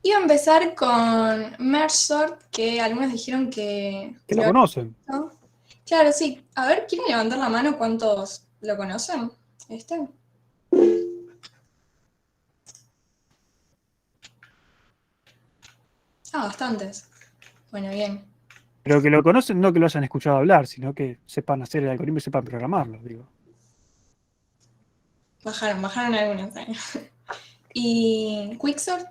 Iba a empezar con Merge Sort, que algunos dijeron que Que lo lo habían conocen. visto. Claro, sí. A ver, ¿quieren levantar la mano cuántos lo conocen? ¿Este? Ah, bastantes. Bueno, bien. Pero que lo conocen no que lo hayan escuchado hablar, sino que sepan hacer el algoritmo y sepan programarlo, digo. Bajaron algunos años. ¿Y Quicksort?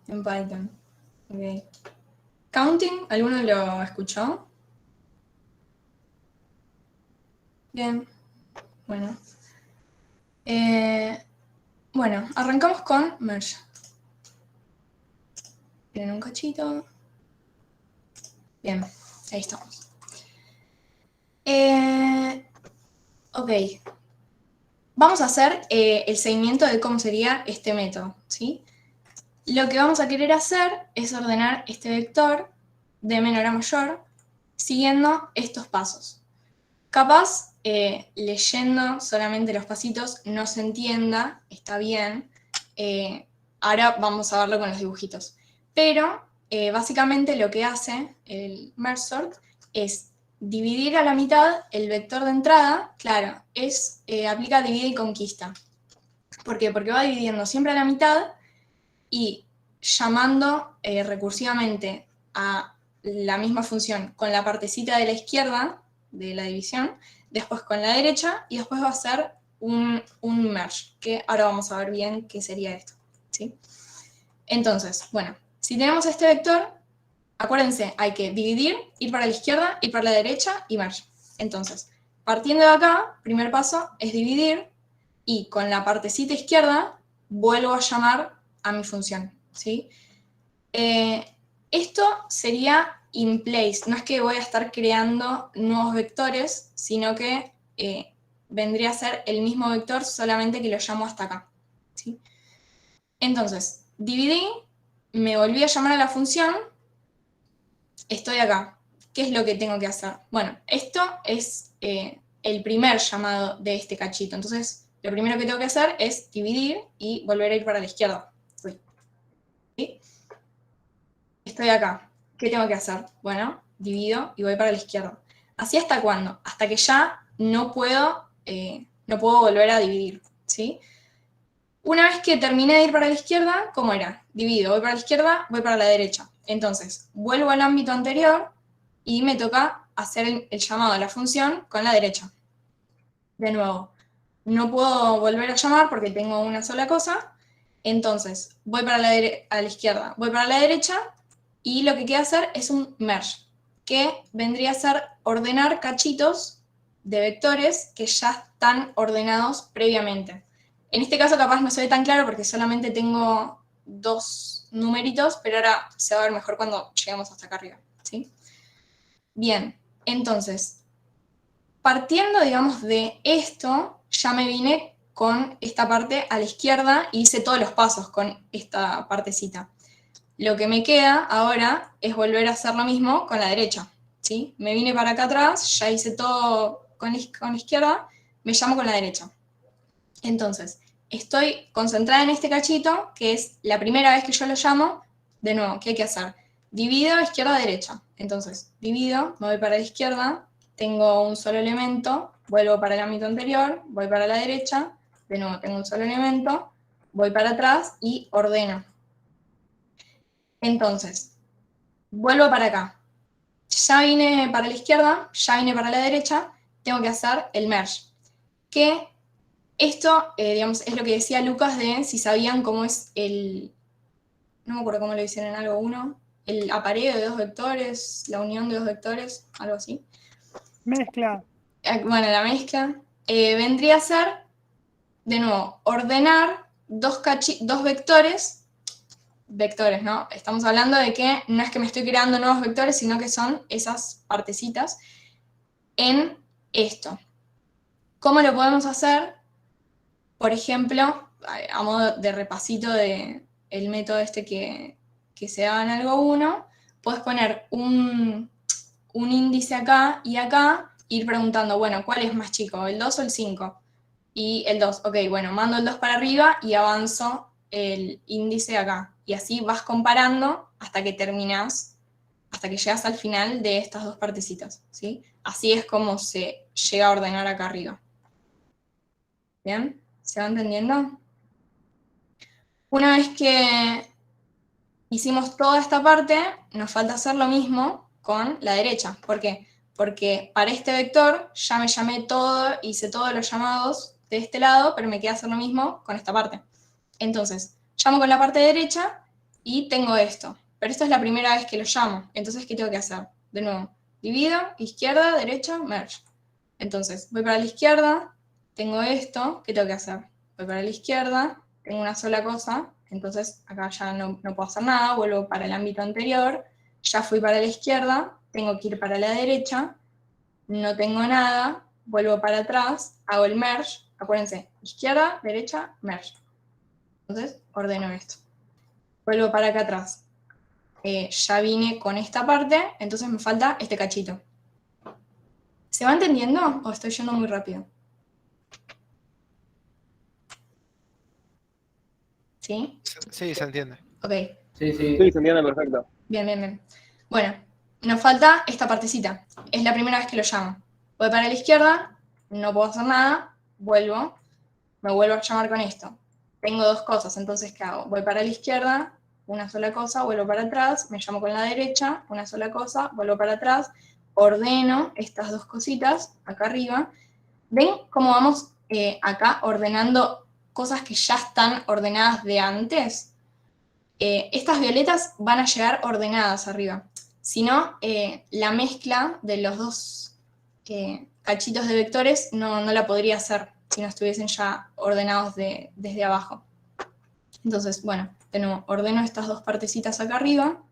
En Python. Ok. Counting, ¿alguno lo escuchó? Bien, bueno. Eh, bueno, arrancamos con Merge. Tienen un cachito. Bien, ahí estamos. Ok, vamos a hacer el seguimiento de cómo sería este método, ¿sí? Lo que vamos a querer hacer es ordenar este vector de menor a mayor siguiendo estos pasos. Capaz, leyendo solamente los pasitos no se entienda, está bien. Ahora vamos a verlo con los dibujitos. Pero básicamente lo que hace el merge sort es dividir a la mitad el vector de entrada, claro, aplica divide y conquista. ¿Por qué? Porque va dividiendo siempre a la mitad y llamando recursivamente a la misma función con la partecita de la izquierda de la división, después con la derecha y después va a ser un merge, que ahora vamos a ver bien qué sería esto. ¿Sí? Entonces, bueno, si tenemos este vector, acuérdense, hay que dividir, ir para la izquierda, ir para la derecha y merge. Entonces, partiendo de acá, primer paso es dividir y con la partecita izquierda vuelvo a llamar a mi función. ¿Sí? Eh, Esto sería in place, no es que voy a estar creando nuevos vectores, sino que vendría a ser el mismo vector, solamente que lo llamo hasta acá. ¿Sí? Entonces, dividí, me volví a llamar a la función, estoy acá. ¿Qué es lo que tengo que hacer? Bueno, esto es el primer llamado de este cachito. Entonces, lo primero que tengo que hacer es dividir y volver a ir para la izquierda. ¿Sí? Estoy acá. ¿Qué tengo que hacer? Bueno, divido y voy para la izquierda. ¿Así hasta cuándo? Hasta que ya no puedo volver a dividir. ¿Sí? Una vez que terminé de ir para la izquierda, ¿cómo era? Divido, voy para la izquierda, voy para la derecha. Entonces, vuelvo al ámbito anterior y me toca hacer el llamado a la función con la derecha. De nuevo, no puedo volver a llamar porque tengo una sola cosa. Entonces, voy para a la izquierda, voy para la derecha y lo que queda hacer es un merge, que vendría a ser ordenar cachitos de vectores que ya están ordenados previamente. En este caso capaz no se ve tan claro porque solamente tengo dos numeritos, pero ahora se va a ver mejor cuando lleguemos hasta acá arriba. ¿Sí? Bien, entonces, partiendo, digamos, de esto, ya me vine con esta parte a la izquierda y hice todos los pasos con esta partecita. Lo que me queda ahora es volver a hacer lo mismo con la derecha. ¿Sí? Me vine para acá atrás, ya hice todo con la izquierda, me llamo con la derecha. Entonces, estoy concentrada en este cachito, que es la primera vez que yo lo llamo. De nuevo, ¿qué hay que hacer? Divido izquierda-derecha. Entonces, divido, me voy para la izquierda, tengo un solo elemento, vuelvo para el ámbito anterior, voy para la derecha, de nuevo tengo un solo elemento, voy para atrás y ordeno. Entonces, vuelvo para acá. Ya vine para la izquierda, ya vine para la derecha, tengo que hacer el merge. Que esto, digamos, es lo que decía Lucas de si sabían cómo es no me acuerdo cómo lo hicieron en algo uno, el apareo de dos vectores, la unión de dos vectores, algo así. Mezcla. Bueno, la mezcla vendría a ser, de nuevo, ordenar dos vectores, ¿no? Estamos hablando de que no es que me estoy creando nuevos vectores, sino que son esas partecitas en esto. ¿Cómo lo podemos hacer? Por ejemplo, a modo de repasito de el método este que se da en algo uno, puedes poner un índice acá y acá, ir preguntando, bueno, ¿cuál es más chico, el 2 o el 5? y el 2. Ok, bueno, mando el 2 para arriba y avanzo el índice acá. Y así vas comparando hasta que terminas, hasta que llegas al final de estas dos partecitas, ¿sí? Así es como se llega a ordenar acá arriba. ¿Bien? ¿Se va entendiendo? Una vez que hicimos toda esta parte, nos falta hacer lo mismo con la derecha. ¿Por qué? Porque para este vector ya me llamé todo, hice todos los llamados de este lado, pero me queda hacer lo mismo con esta parte. Entonces, llamo con la parte derecha y tengo esto. Pero esto es la primera vez que lo llamo. Entonces, ¿qué tengo que hacer? De nuevo, divido, izquierda, derecha, merge. Entonces, voy para la izquierda, tengo esto, ¿qué tengo que hacer? Voy para la izquierda, tengo una sola cosa, entonces acá ya no puedo hacer nada, vuelvo para el ámbito anterior, ya fui para la izquierda, tengo que ir para la derecha, no tengo nada, vuelvo para atrás, hago el merge, acuérdense, izquierda, derecha, merge. Entonces, ordeno esto. Vuelvo para acá atrás. Ya vine con esta parte, entonces me falta este cachito. ¿Se va entendiendo o estoy yendo muy rápido? ¿Sí? Sí, se entiende. Ok, Sí, Sí, sí. se entiende perfecto. bien, bien, bien. Bueno, nos falta esta partecita. Es la primera vez que lo llamo. Voy para la izquierda, no puedo hacer nada, vuelvo, me vuelvo a llamar con esto. Tengo dos cosas, entonces ¿qué hago? Voy para la izquierda, una sola cosa, vuelvo para atrás, me llamo con la derecha, una sola cosa, vuelvo para atrás, ordeno estas dos cositas acá arriba. ¿Ven cómo vamos acá ordenando cosas que ya están ordenadas de antes? Estas violetas van a llegar ordenadas arriba. Si no, la mezcla de los dos cachitos de vectores no la podría hacer si no estuviesen ya ordenados desde abajo. Entonces, bueno, de nuevo, ordeno estas dos partecitas acá arriba,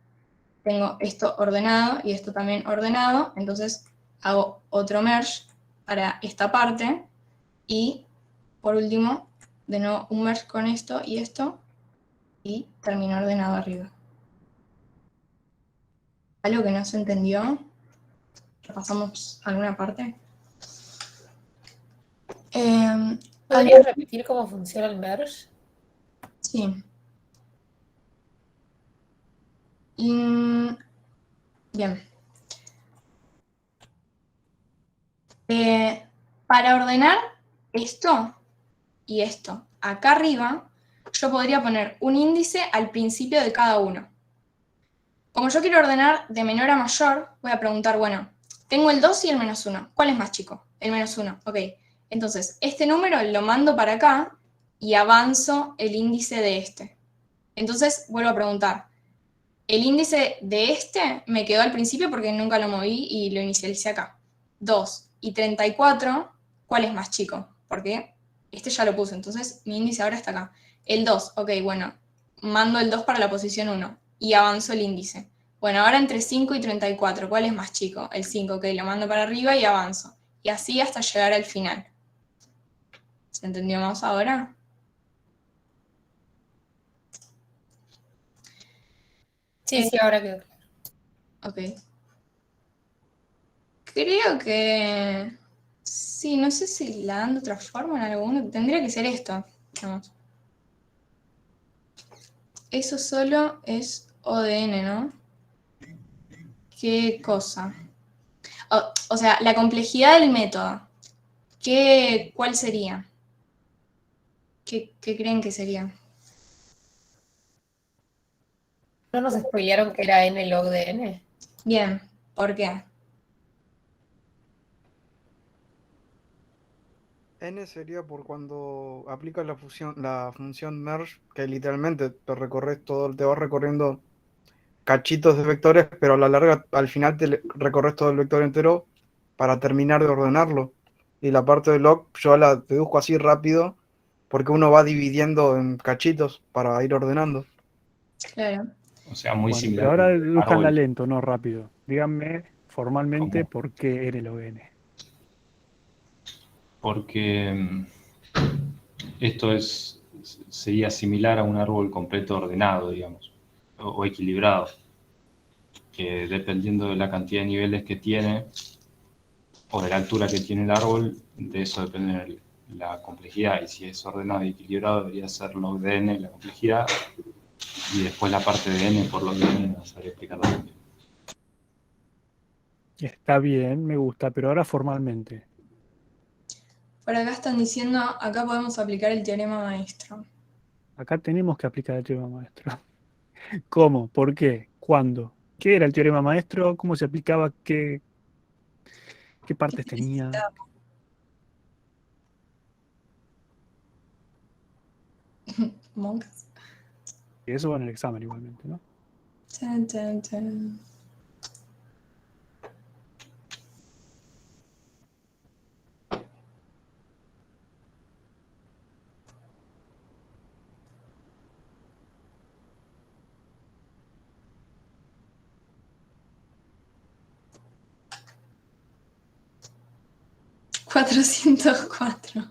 tengo esto ordenado y esto también ordenado, entonces hago otro merge para esta parte y, por último, de nuevo un merge con esto y termino ordenado arriba. ¿Algo que no se entendió? ¿Repasamos alguna parte? ¿Podrías repetir cómo funciona el merge? Sí. Bien. Para ordenar esto y esto acá arriba, yo podría poner un índice al principio de cada uno. Como yo quiero ordenar de menor a mayor, voy a preguntar, bueno, tengo el 2 y el menos 1. ¿Cuál es más chico? El menos 1. Ok. Entonces, este número lo mando para acá y avanzo el índice de este. Entonces, vuelvo a preguntar. El índice de este me quedó al principio porque nunca lo moví y lo inicialicé acá. 2 y 34, ¿cuál es más chico? Porque este ya lo puse, entonces mi índice ahora está acá. El 2, ok, bueno, mando el 2 para la posición 1 y avanzo el índice. Bueno, ahora entre 5 y 34, ¿cuál es más chico? El 5, ok, lo mando para arriba y avanzo. Y así hasta llegar al final. ¿Se entendió más ahora? Sí, sí, ahora quedó claro. Ok. Creo que... Sí, no sé si la dan de otra forma en alguno. Tendría que ser esto. Vamos. Eso solo es ODN, ¿no? ¿Qué cosa? O sea, la complejidad del método. ¿Cuál sería? ¿Qué creen que sería? ¿No nos spoilearon que era n log de n? Bien, ¿por qué? N sería por cuando aplicas la función merge, que literalmente te vas recorriendo cachitos de vectores, pero a la larga, al final recorres todo el vector entero para terminar de ordenarlo. Y la parte de log yo la deduzco así rápido, porque uno va dividiendo en cachitos para ir ordenando. Claro. O sea, muy Bueno, similar pero ahora como un deduzcanla árbol, lento, no rápido. Díganme formalmente como, por qué N log N. porque esto sería similar a un árbol completo ordenado, digamos, o equilibrado, que dependiendo de la cantidad de niveles que tiene o de la altura que tiene el árbol, de eso dependen la complejidad, y si es ordenado y equilibrado debería ser log de n la complejidad, y después la parte de n por log de n no sabría explicarlo también. Está bien, me gusta, pero ahora formalmente. Por acá están diciendo, acá podemos aplicar el teorema maestro. Acá tenemos que aplicar el teorema maestro. ¿Cómo? ¿Por qué? ¿Cuándo? ¿Qué era el teorema maestro? ¿Cómo se aplicaba? ¿Qué partes tenía? Monks. Y eso va en el examen igualmente, ¿no? Tan, tan, tan. $404.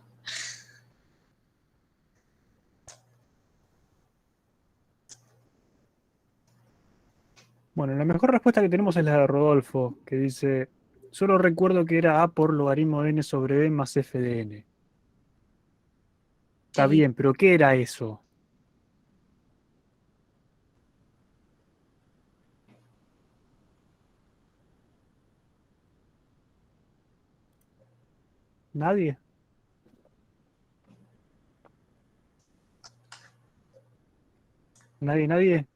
Bueno, la mejor respuesta que tenemos es la de Rodolfo, que dice, solo recuerdo que era A por logaritmo de n sobre b más f de n. Está Sí. bien, pero ¿qué era eso? ¿Nadie? ¿Nadie, nadie?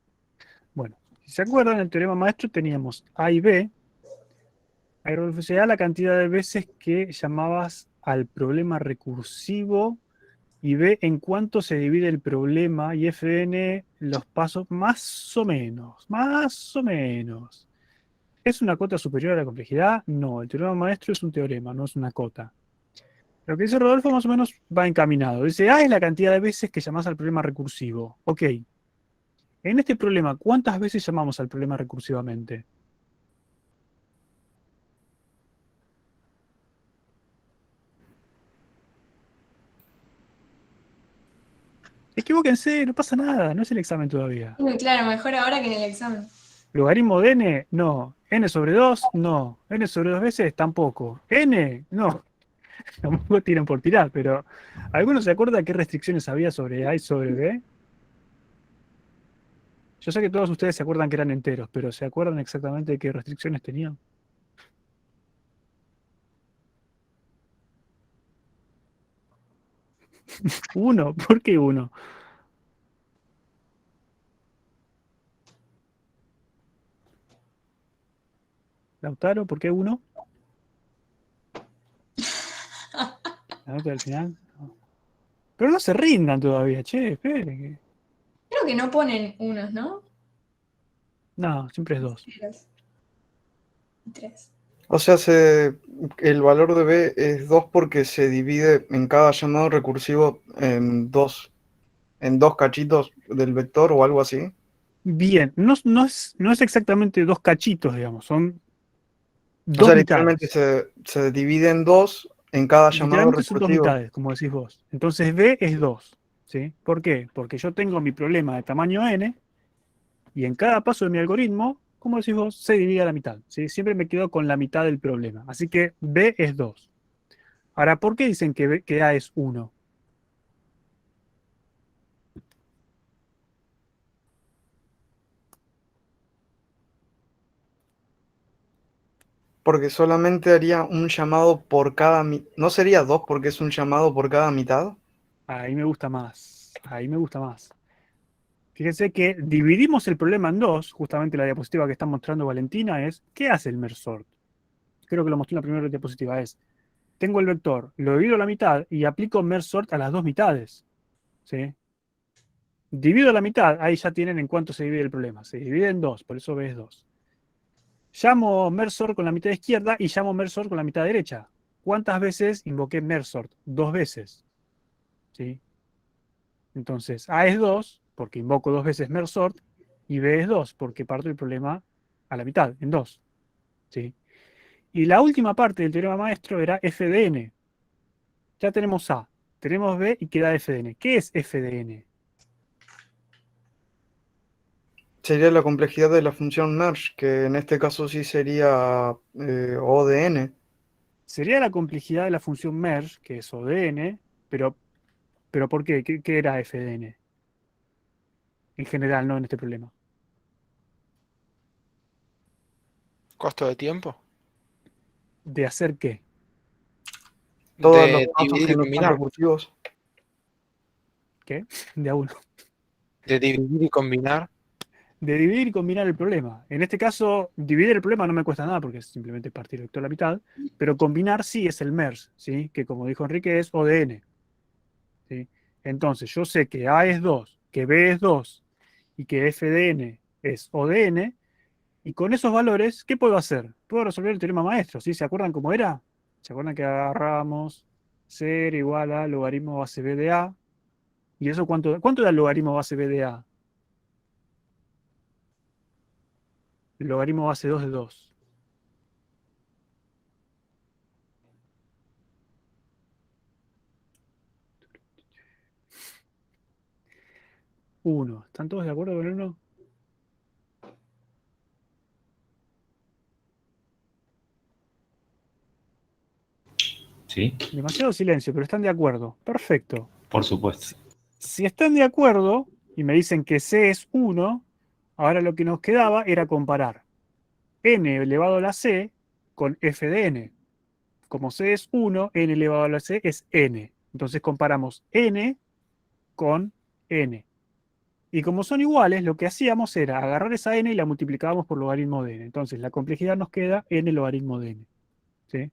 Bueno, si se acuerdan, en el teorema maestro teníamos A y B. Ahí Rodolfo decía, "A la cantidad de veces que llamabas al problema recursivo y B en cuánto se divide el problema y f de n los pasos más o menos, más o menos. ¿Es una cota superior a la complejidad? No, el teorema maestro es un teorema, no es una cota. Lo que dice Rodolfo más o menos va encaminado. Dice, A es la cantidad de veces que llamás al problema recursivo. Ok. En este problema, ¿cuántas veces llamamos al problema recursivamente? Equivóquense, no pasa nada, no es el examen todavía. Muy claro, mejor ahora que en el examen. ¿Logaritmo de n? No. ¿N sobre 2? No. ¿N sobre 2 veces? Tampoco. ¿N? No. Tampoco tiran por tirar, pero ¿alguno se acuerda qué restricciones había sobre A y sobre B? Yo sé que todos ustedes se acuerdan que eran enteros, pero ¿se acuerdan exactamente de qué restricciones tenían? Uno, ¿por qué uno? Lautaro, ¿por qué uno? La nota del final. No. Pero no se rindan todavía, che, esperen. Creo que no ponen unos, ¿no? No, siempre es 2. Ceros. Y 3. O sea, el valor de b es 2 porque se divide en cada llamado recursivo en dos cachitos del vector o algo así. Bien, no es exactamente dos cachitos, digamos, son O dos sea, literalmente mitades. se divide en dos en cada llamado Literalmente son dos recursivo. mitades, como decís vos. Entonces B es 2, ¿sí? ¿Por qué? Porque yo tengo mi problema de tamaño n y en cada paso de mi algoritmo, como decís vos, se divide a la mitad, ¿sí? Siempre me quedo con la mitad del problema. Así que B es 2. Ahora, ¿por qué dicen que A es 1? Porque solamente haría un llamado por cada ¿No sería 2 porque es un llamado por cada mitad? Ahí me gusta más. Ahí me gusta más. Fíjense que dividimos el problema en dos. Justamente la diapositiva que está mostrando Valentina es, ¿qué hace el merge sort? Creo que lo mostré en la primera diapositiva. Tengo el vector, lo divido a la mitad y aplico merge sort a las dos mitades. ¿Sí? Divido a la mitad, ahí ya tienen en cuánto se divide el problema. Se divide en 2, por eso B es 2. Llamo merge sort con la mitad izquierda y llamo merge sort con la mitad derecha. ¿Cuántas veces invoqué merge sort? 2 veces. ¿Sí? Entonces, A es 2, porque invoco 2 veces merge sort, y B es 2, porque parto el problema a la mitad, en 2. ¿Sí? Y la última parte del teorema maestro era f de n. Ya tenemos A, tenemos B y queda f de n. ¿Qué es f de n? Sería la complejidad de la función merge, que en este caso sí sería O de n. Sería la complejidad de la función merge, que es O de n, pero ¿por qué? ¿Qué era f de n? En general, no en este problema. ¿Costo de tiempo? ¿De hacer qué? Todos los De pasos dividir que y no son combinar. recursivos. ¿Qué? De a uno. De dividir y combinar. De dividir y combinar el problema. En este caso, dividir el problema no me cuesta nada porque es simplemente partir el vector a la mitad, pero combinar sí es el merge, ¿sí? Que como dijo Enrique es O de n. ¿Sí? Entonces, yo sé que A es 2, que B es 2 y que f de n es O de n, y con esos valores, ¿qué puedo hacer? Puedo resolver el teorema maestro, ¿sí? ¿Se acuerdan cómo era? ¿Se acuerdan que agarramos C igual a logaritmo base B de A? ¿Y eso cuánto da el logaritmo base B de A? El logaritmo base 2 de 2. 1. ¿Están todos de acuerdo con el 1? ¿Sí? Demasiado silencio, pero están de acuerdo. Perfecto. Por supuesto. Si están de acuerdo y me dicen que C es 1, ahora lo que nos quedaba era comparar n elevado a la c con f de n. Como c es 1, n elevado a la c es n. Entonces comparamos n con n. Y como son iguales, lo que hacíamos era agarrar esa n y la multiplicábamos por logaritmo de n. Entonces la complejidad nos queda n logaritmo de n. ¿Sí?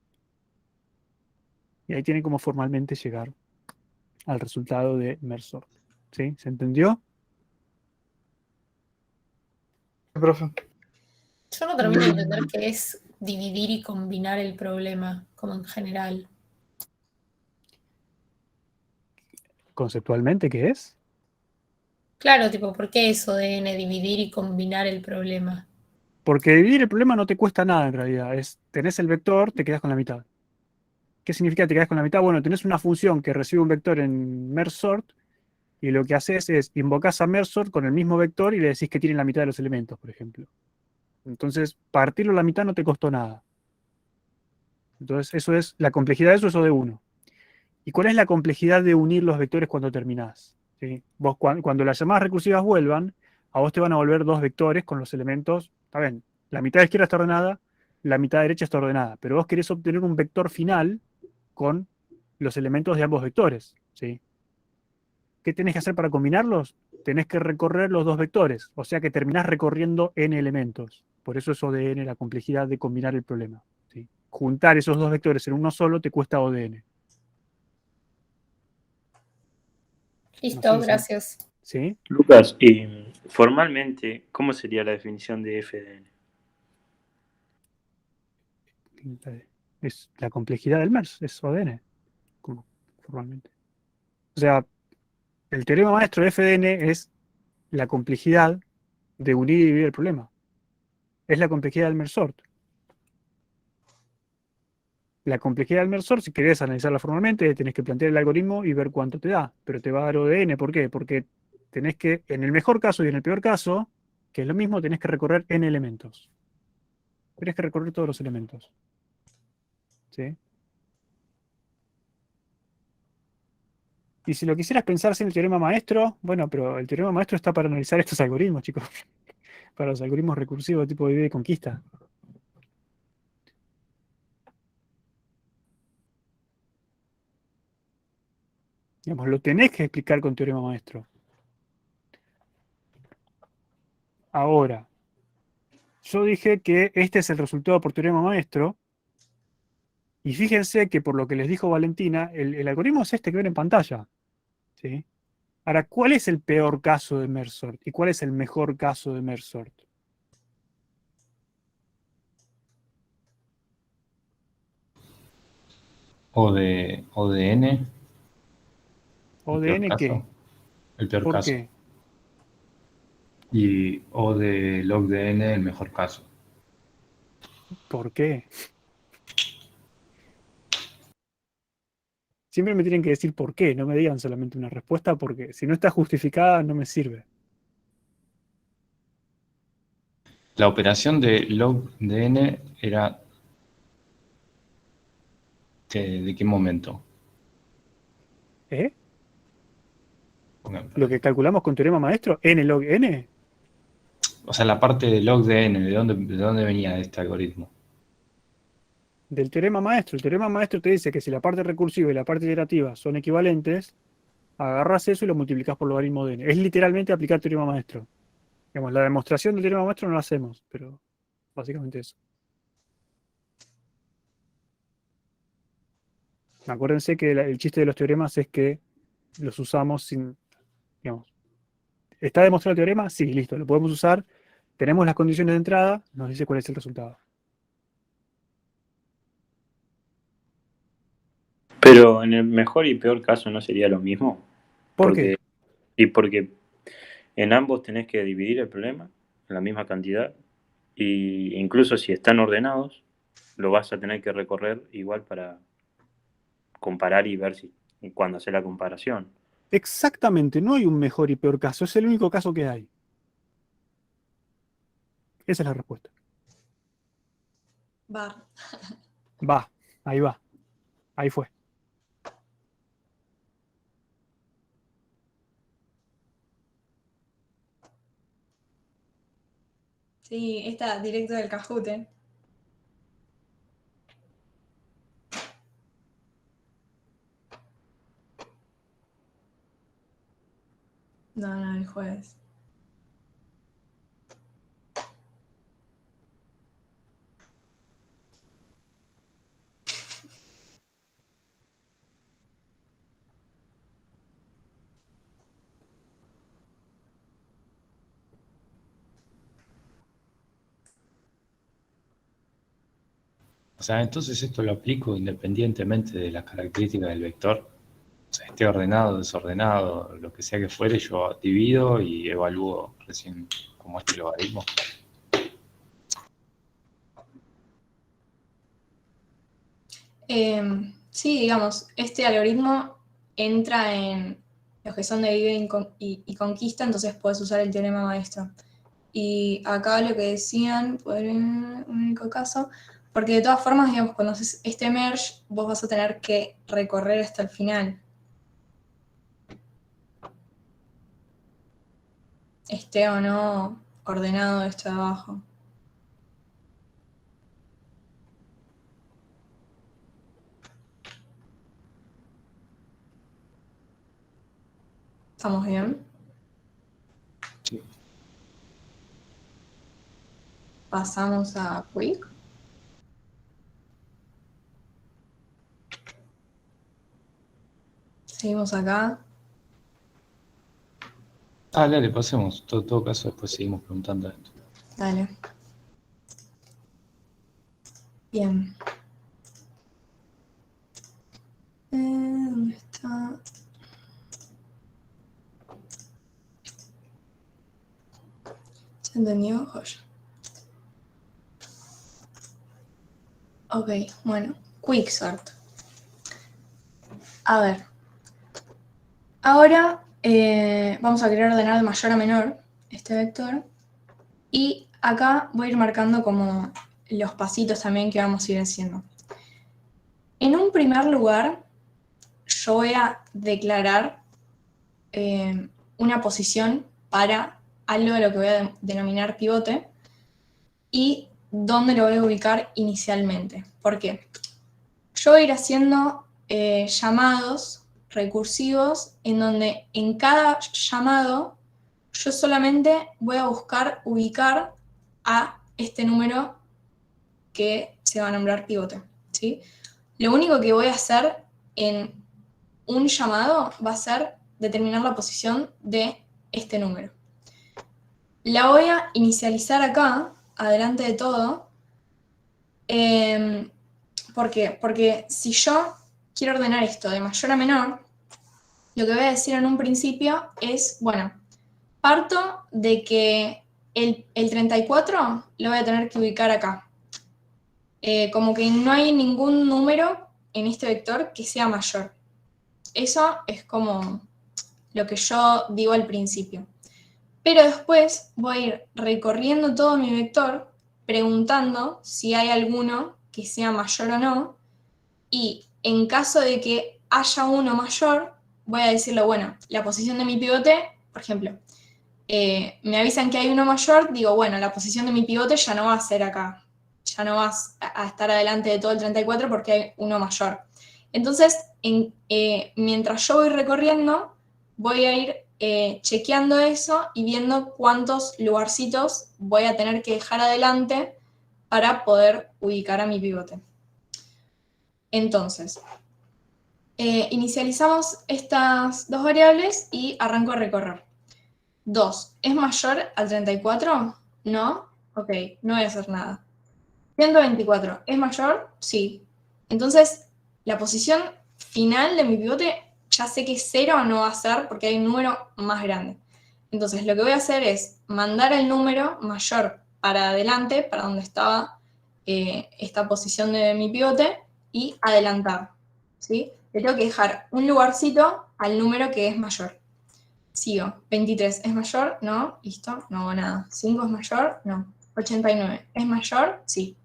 Y ahí tienen como formalmente llegar al resultado de Mersor. ¿Sí? ¿Se entendió? Profe. Yo no termino de entender qué es dividir y combinar el problema, como en general. Conceptualmente, ¿qué es? Claro, tipo, ¿por qué eso de n, dividir y combinar el problema? Porque dividir el problema no te cuesta nada en realidad. Tenés el vector, te quedas con la mitad. ¿Qué significa te quedas con la mitad? Bueno, tenés una función que recibe un vector en merge-sort y lo que haces es invocás a merge-sort con el mismo vector y le decís que tiene la mitad de los elementos, por ejemplo. Entonces, partirlo a la mitad no te costó nada. Entonces, eso es la complejidad de eso es O de 1. ¿Y cuál es la complejidad de unir los vectores cuando terminás? ¿Sí? Vos, cuando las llamadas recursivas vuelvan, a vos te van a volver dos vectores con los elementos. Está bien, la mitad izquierda está ordenada, la mitad derecha está ordenada, pero vos querés obtener un vector final con los elementos de ambos vectores. ¿Sí? ¿Qué tenés que hacer para combinarlos? Tenés que recorrer los dos vectores, o sea que terminás recorriendo n elementos. Por eso es O de n, la complejidad de combinar el problema. ¿Sí? Juntar esos dos vectores en uno solo te cuesta O de n. Listo, No sé si- gracias. ¿Sí? Lucas, y formalmente, ¿cómo sería la definición de f de n? Es la complejidad del MERS, es O de n, como formalmente. O sea, el teorema maestro de f de n es la complejidad de unir y dividir el problema. Es la complejidad del mersort. La complejidad del mersort, si querés analizarla formalmente, tenés que plantear el algoritmo y ver cuánto te da. Pero te va a dar O de n. ¿Por qué? Porque tenés que, en el mejor caso y en el peor caso, que es lo mismo, tenés que recorrer n elementos. Tenés que recorrer todos los elementos. ¿Sí? Y si lo quisieras pensar sin el teorema maestro, bueno, pero el teorema maestro está para analizar estos algoritmos, chicos. Para los algoritmos recursivos tipo divide y conquista. Digamos, lo tenés que explicar con teorema maestro. Ahora, yo dije que este es el resultado por teorema maestro. Y fíjense que por lo que les dijo Valentina, el algoritmo es este que ven en pantalla. ¿Sí? Ahora, ¿cuál es el peor caso de Mersort? ¿Y cuál es el mejor caso de Mersort? O de n, ¿O el de peor n qué? caso. El peor ¿Por caso. qué? Y O de log de n, el mejor caso. ¿Por qué? Siempre me tienen que decir por qué, no me digan solamente una respuesta, porque si no está justificada no me sirve. La operación de log de n era ¿de qué momento? ¿Eh? Porque, Lo que calculamos con teorema maestro, n log n, o sea, la parte de log de n, ¿de dónde venía este algoritmo? del teorema maestro. El teorema maestro te dice que si la parte recursiva y la parte iterativa son equivalentes, agarras eso y lo multiplicas por logaritmo de n. Es literalmente aplicar teorema maestro. Digamos, la demostración del teorema maestro no la hacemos, pero básicamente eso. Acuérdense que el chiste de los teoremas es que los usamos sin, digamos, ¿está demostrado el teorema? Sí, listo, lo podemos usar. Tenemos las condiciones de entrada, nos dice cuál es el resultado. Pero en el mejor y peor caso no sería lo mismo. ¿Por qué? Porque en ambos tenés que dividir el problema en la misma cantidad. Y incluso si están ordenados, lo vas a tener que recorrer igual para comparar y ver si cuando hacer la comparación. Exactamente, no hay un mejor y peor caso, es el único caso que hay. Esa es la respuesta. Va. Va, ahí va. Ahí fue. Sí, está directo del Kahoot, ¿eh? No, el jueves. O sea, entonces esto lo aplico independientemente de las características del vector. O sea, esté ordenado, desordenado, lo que sea que fuere, yo divido y evalúo recién como este logaritmo. Sí, digamos, este algoritmo entra en los que son de divide y conquista, entonces puedes usar el teorema maestro. Y acá lo que decían, por un único caso, porque de todas formas, digamos, cuando haces este merge, vos vas a tener que recorrer hasta el final. Esté o no ordenado esto de abajo. ¿Estamos bien? Sí. Pasamos a Quick. Seguimos acá. Dale, pasemos. Todo caso, después seguimos preguntando esto. Dale. Bien. ¿Dónde está? ¿Se entendió? Joya. Ok, bueno. Quicksort. A ver. Ahora vamos a querer ordenar de mayor a menor este vector. Y acá voy a ir marcando como los pasitos también que vamos a ir haciendo. En un primer lugar, yo voy a declarar una posición para algo de lo que voy a denominar pivote y dónde lo voy a ubicar inicialmente. ¿Por qué? Yo voy a ir haciendo llamados recursivos en donde en cada llamado yo solamente voy a buscar ubicar a este número que se va a nombrar pivote, ¿sí? Lo único que voy a hacer en un llamado va a ser determinar la posición de este número. La voy a inicializar acá, adelante de todo. ¿Por qué? Porque si yo quiero ordenar esto de mayor a menor, lo que voy a decir en un principio es, bueno, parto de que el 34 lo voy a tener que ubicar acá. Como que no hay ningún número en este vector que sea mayor. Eso es como lo que yo digo al principio. Pero después voy a ir recorriendo todo mi vector, preguntando si hay alguno que sea mayor o no, y en caso de que haya uno mayor, voy a decirle, bueno, la posición de mi pivote, por ejemplo, me avisan que hay uno mayor, digo, bueno, la posición de mi pivote ya no va a ser acá, ya no vas a estar adelante de todo el 34 porque hay uno mayor. Entonces, mientras yo voy recorriendo, voy a ir chequeando eso y viendo cuántos lugarcitos voy a tener que dejar adelante para poder ubicar a mi pivote. Entonces, inicializamos estas dos variables y arranco a recorrer. 2, ¿es mayor al 34? No. Ok, no voy a hacer nada. 124, ¿es mayor? Sí. Entonces, la posición final de mi pivote ya sé que 0 no va a ser porque hay un número más grande. Entonces, lo que voy a hacer es mandar el número mayor para adelante, para donde estaba esta posición de mi pivote, y adelantar, ¿sí? Le tengo que dejar un lugarcito al número que es mayor. Sigo. 23, ¿es mayor? No. Listo, no hago nada. 5 es mayor, no. 89, ¿es mayor? Sí.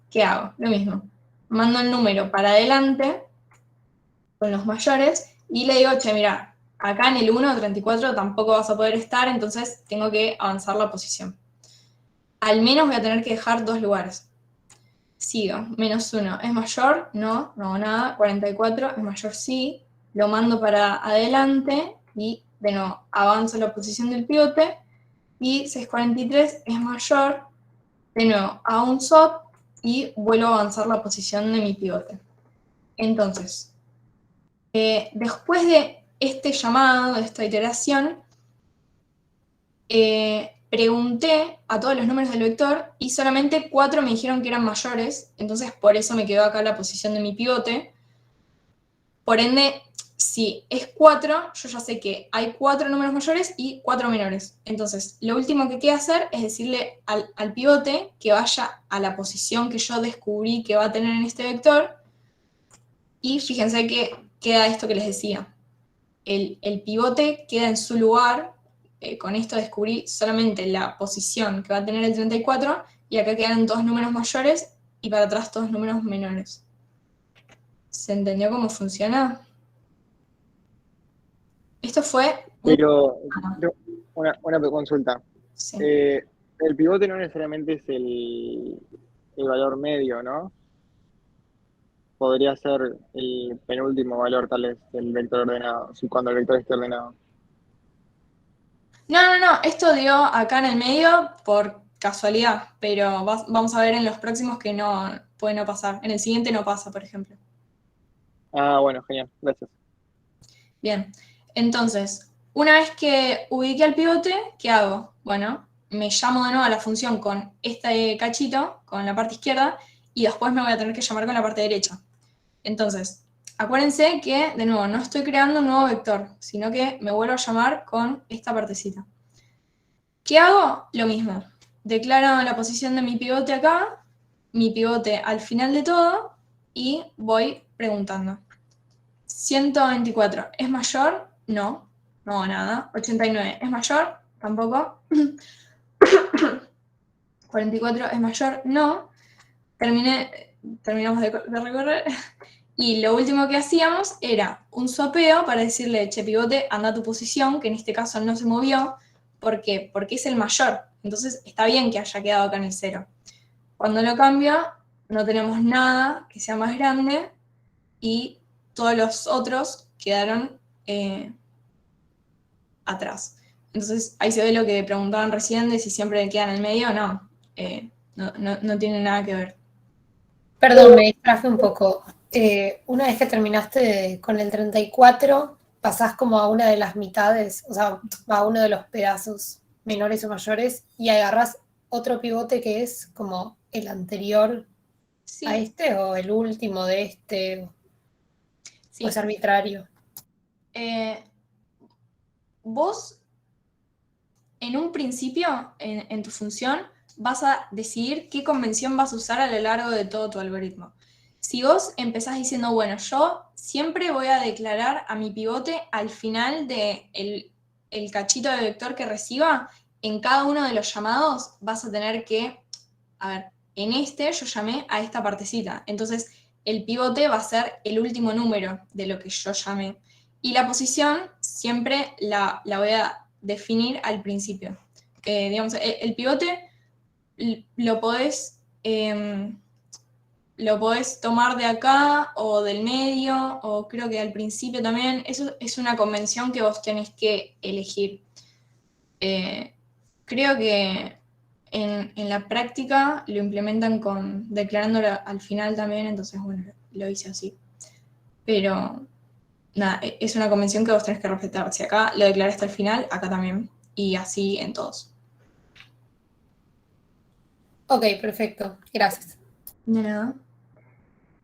¿Qué hago? Lo mismo. Mando el número para adelante con los mayores y le digo, che, mira, acá en el 1, 34 tampoco vas a poder estar, entonces tengo que avanzar la posición. Al menos voy a tener que dejar 2 lugares. Sigo. -1, ¿es mayor? No, no hago nada. 44, ¿es mayor? Sí. Lo mando para adelante y de nuevo avanzo la posición del pivote. Y 643 es mayor. De nuevo hago un swap y vuelvo a avanzar la posición de mi pivote. Entonces, después de este llamado, de esta iteración, pregunté a todos los números del vector y solamente 4 me dijeron que eran mayores, entonces por eso me quedó acá la posición de mi pivote. Por ende, si es 4, yo ya sé que hay 4 números mayores y 4 menores. Entonces, lo último que queda hacer es decirle al pivote que vaya a la posición que yo descubrí que va a tener en este vector. Y fíjense que queda esto que les decía. El pivote queda en su lugar. Con esto descubrí solamente la posición que va a tener el 34, y acá quedan 2 números mayores y para atrás 2 números menores. ¿Se entendió cómo funciona? Esto fue... Pero, una consulta. Sí. El pivote no necesariamente es el valor medio, ¿no? Podría ser el penúltimo valor, tal vez, del vector ordenado, cuando el vector esté ordenado. No, esto dio acá en el medio por casualidad, pero vamos a ver en los próximos que no puede no pasar. En el siguiente no pasa, por ejemplo. Ah, bueno, genial, gracias. Bien, entonces, una vez que ubiqué al pivote, ¿qué hago? Bueno, me llamo de nuevo a la función con este cachito, con la parte izquierda, y después me voy a tener que llamar con la parte derecha. Entonces, acuérdense que, de nuevo, no estoy creando un nuevo vector, sino que me vuelvo a llamar con esta partecita. ¿Qué hago? Lo mismo. Declaro la posición de mi pivote acá, mi pivote al final de todo, y voy preguntando. 124, ¿es mayor? No, no hago nada. 89, ¿es mayor? Tampoco. 44, ¿es mayor? No. Terminamos de recorrer. Y lo último que hacíamos era un swapeo para decirle, che, pivote, anda a tu posición, que en este caso no se movió. ¿Por qué? Porque es el mayor. Entonces está bien que haya quedado acá en el 0. Cuando lo cambio, no tenemos nada que sea más grande y todos los otros quedaron atrás. Entonces ahí se ve lo que preguntaban recién de si siempre queda en el medio. No, no tiene nada que ver. Perdón, me distraje un poco. Una vez que terminaste con el 34, pasás como a una de las mitades, o sea, a uno de los pedazos menores o mayores, y agarrás otro pivote que es como el anterior Sí, a este, o el último de este, sí. o es arbitrario. Vos, en un principio, en tu función, vas a decidir qué convención vas a usar a lo largo de todo tu algoritmo. Si vos empezás diciendo, bueno, yo siempre voy a declarar a mi pivote al final del el cachito de vector que reciba, en cada uno de los llamados vas a tener que, a ver, en este yo llamé a esta partecita, entonces el pivote va a ser el último número de lo que yo llamé. Y la posición siempre la voy a definir al principio. Digamos, el pivote lo podés tomar de acá o del medio, o creo que al principio también. Eso es una convención que vos tenés que elegir. Creo que en la práctica lo implementan declarándolo al final también, entonces bueno, lo hice así. Pero nada, es una convención que vos tenés que respetar. Si acá lo declaraste al final, acá también. Y así en todos. Ok, perfecto. Gracias. De nada.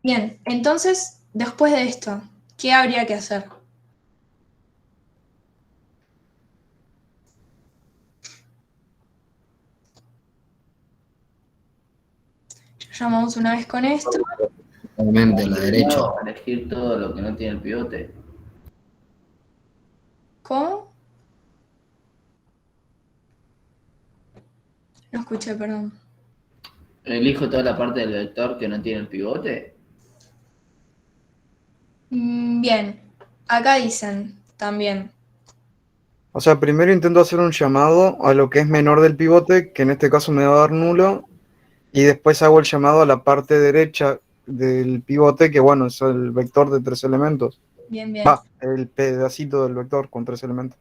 Bien, entonces, después de esto, ¿qué habría que hacer? Llamamos una vez con esto. Realmente a la derecha. No, elegir todo lo que no tiene el pivote. ¿Cómo? No escuché, perdón. Elijo toda la parte del vector que no tiene el pivote. Bien, acá dicen también. O sea, primero intento hacer un llamado a lo que es menor del pivote, que en este caso me va a dar nulo, y después hago el llamado a la parte derecha del pivote, que bueno, es el vector de 3 elementos. Bien, bien. Va, el pedacito del vector con 3 elementos.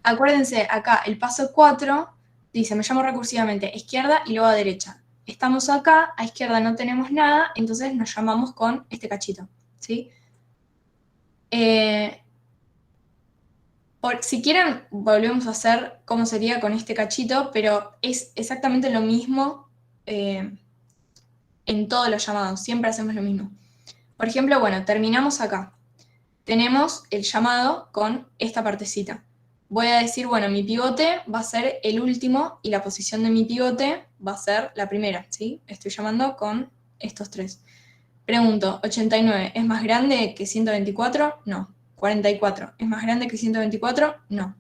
Acuérdense, acá el paso 4 dice, me llamo recursivamente a izquierda y luego a derecha. Estamos acá, a izquierda no tenemos nada, entonces nos llamamos con este cachito, ¿sí? Si quieren, volvemos a hacer cómo sería con este cachito, pero es exactamente lo mismo en todos los llamados, siempre hacemos lo mismo. Por ejemplo, bueno, terminamos acá. Tenemos el llamado con esta partecita. Voy a decir, bueno, mi pivote va a ser el último y la posición de mi pivote va a ser la primera, ¿sí? Estoy llamando con estos tres. Pregunto, ¿89 es más grande que 124? No. 44, ¿es más grande que 124? No.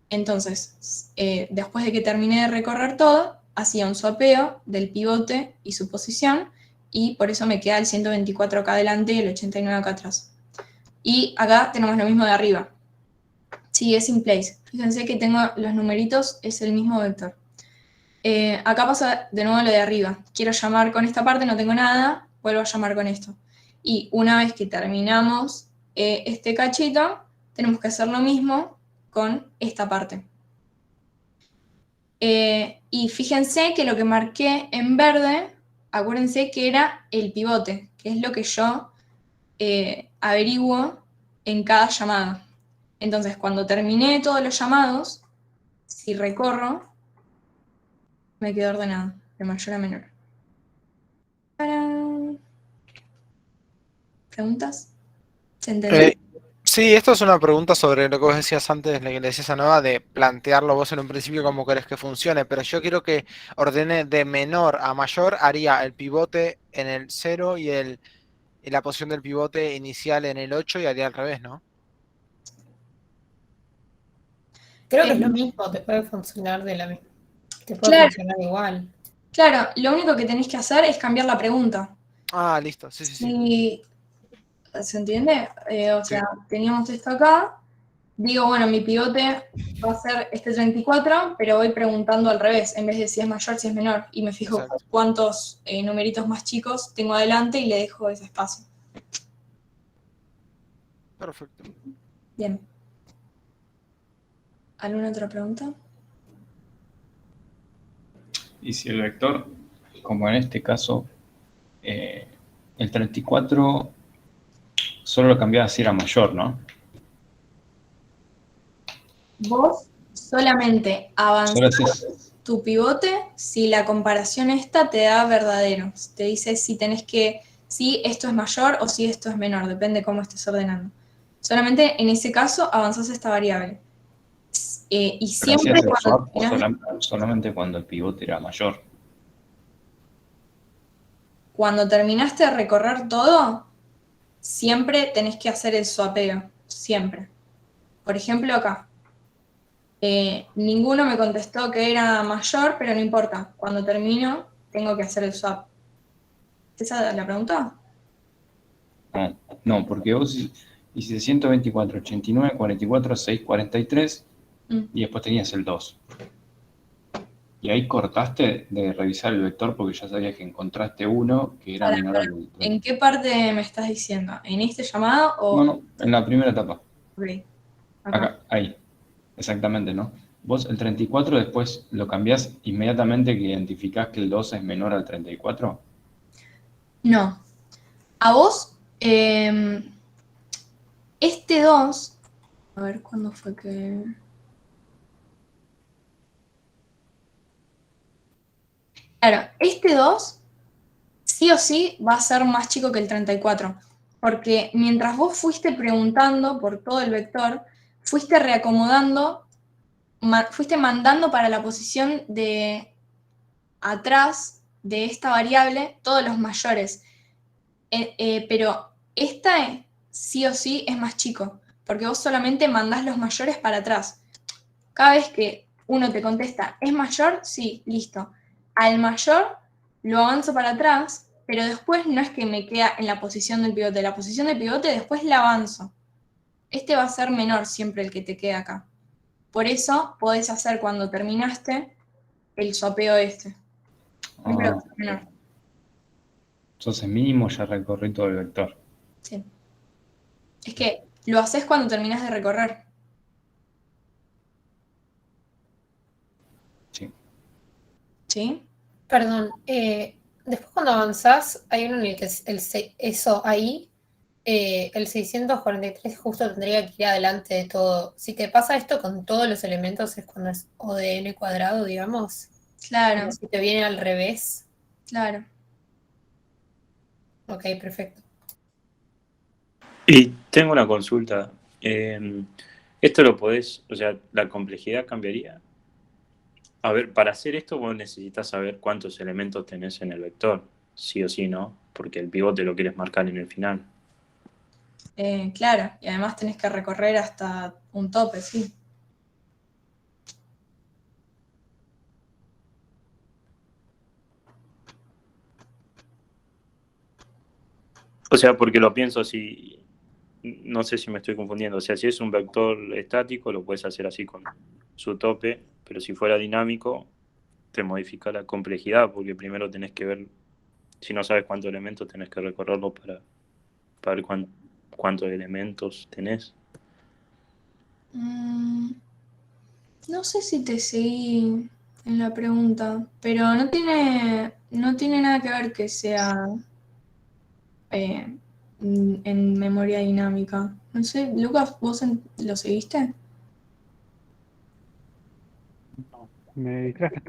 Entonces, después de que terminé de recorrer todo, hacía un swapeo del pivote y su posición, y por eso me queda el 124 acá adelante y el 89 acá atrás. Y acá tenemos lo mismo de arriba. Sí, es in place. Fíjense que tengo los numeritos, es el mismo vector. Acá pasa de nuevo lo de arriba. Quiero llamar con esta parte, no tengo nada, vuelvo a llamar con esto. Y una vez que terminamos este cachito, tenemos que hacer lo mismo con esta parte. Y fíjense que lo que marqué en verde, acuérdense que era el pivote, que es lo que yo averiguo en cada llamada. Entonces, cuando terminé todos los llamados, si recorro, me quedo ordenado, de mayor a menor. ¡Tarán! ¿Preguntas? ¿Se entendió? Sí, esto es una pregunta sobre lo que vos decías antes, lo que le decías a Nova, de plantearlo vos en un principio como querés que funcione, pero yo quiero que ordene de menor a mayor, haría el pivote en el 0 y la posición del pivote inicial en el 8 y haría al revés, ¿no? Creo que es lo mismo, te puede funcionar de la misma. Te puede Claro. funcionar igual. Claro, lo único que tenés que hacer es cambiar la pregunta. Ah, listo, sí. ¿Se entiende? O sea, teníamos esto acá, digo, bueno, mi pivote va a ser este 34, pero voy preguntando al revés, en vez de si es mayor, si es menor, y me fijo cuántos numeritos más chicos tengo adelante y le dejo ese espacio. Perfecto. Bien. ¿Alguna otra pregunta? Y si el vector, como en este caso, el 34 solo lo cambiaba si era mayor, ¿no? Vos solamente avanzás Solo tu pivote si la comparación esta te da verdadero. Te dice si esto es mayor o si esto es menor, depende cómo estés ordenando. Solamente en ese caso avanzás esta variable. Y siempre hacías el cuando swap solamente cuando el pivote era mayor. Cuando terminaste de recorrer todo, siempre tenés que hacer el swapeo, siempre. Por ejemplo, acá. Ninguno me contestó que era mayor, pero no importa. Cuando termino, tengo que hacer el swap. ¿Esa es la pregunta? No, porque vos Dice 124, 89, 44, 6, 43 Mm. y después tenías el 2. Y ahí cortaste de revisar el vector porque ya sabías que encontraste uno que era Para, menor al vector. ¿en qué parte me estás diciendo? ¿En este llamado o...? No, en la primera etapa. Ok, acá. Acá, ahí. Exactamente, ¿no? Vos el 34 después lo cambiás inmediatamente que identificás que el 2 es menor al 34. No. A vos, este 2... A ver, ¿cuándo fue que...? Claro, este 2 sí o sí va a ser más chico que el 34, porque mientras vos fuiste preguntando por todo el vector, fuiste reacomodando, fuiste mandando para la posición de atrás de esta variable todos los mayores. Pero esta sí o sí es más chico, porque vos solamente mandás los mayores para atrás. Cada vez que uno te contesta, ¿es mayor? Sí, listo. Al mayor lo avanzo para atrás, pero después no es que me queda en la posición del pivote. La posición del pivote después la avanzo. Este va a ser menor siempre el que te queda acá. Por eso podés hacer cuando terminaste el swapeo este. Siempre va a ser menor. Entonces mínimo ya recorrí todo el vector. Sí. Es que lo haces cuando terminás de recorrer. Sí. ¿Sí? Perdón, después cuando avanzás, hay uno en el que eso ahí, el 643 justo tendría que ir adelante de todo. Si te pasa esto con todos los elementos es cuando es O de n cuadrado, digamos. Claro, Como si te viene al revés. claro. Ok, perfecto. Y tengo una consulta. Esto lo podés, o sea, la complejidad cambiaría. A ver, para hacer esto vos necesitas saber cuántos elementos tenés en el vector, sí o sí, ¿no? Porque el pivote lo quieres marcar en el final. Claro, y además tenés que recorrer hasta un tope, sí. O sea, porque lo pienso así, no sé si me estoy confundiendo. O sea, si es un vector estático, lo puedes hacer así con su tope, pero si fuera dinámico, te modifica la complejidad, porque primero tenés que ver, si no sabes cuántos elementos, tenés que recorrerlo para ver cuántos elementos tenés. No sé si te seguí en la pregunta, pero no tiene nada que ver que sea en memoria dinámica. No sé, Lucas, ¿vos lo seguiste? No, me distraje,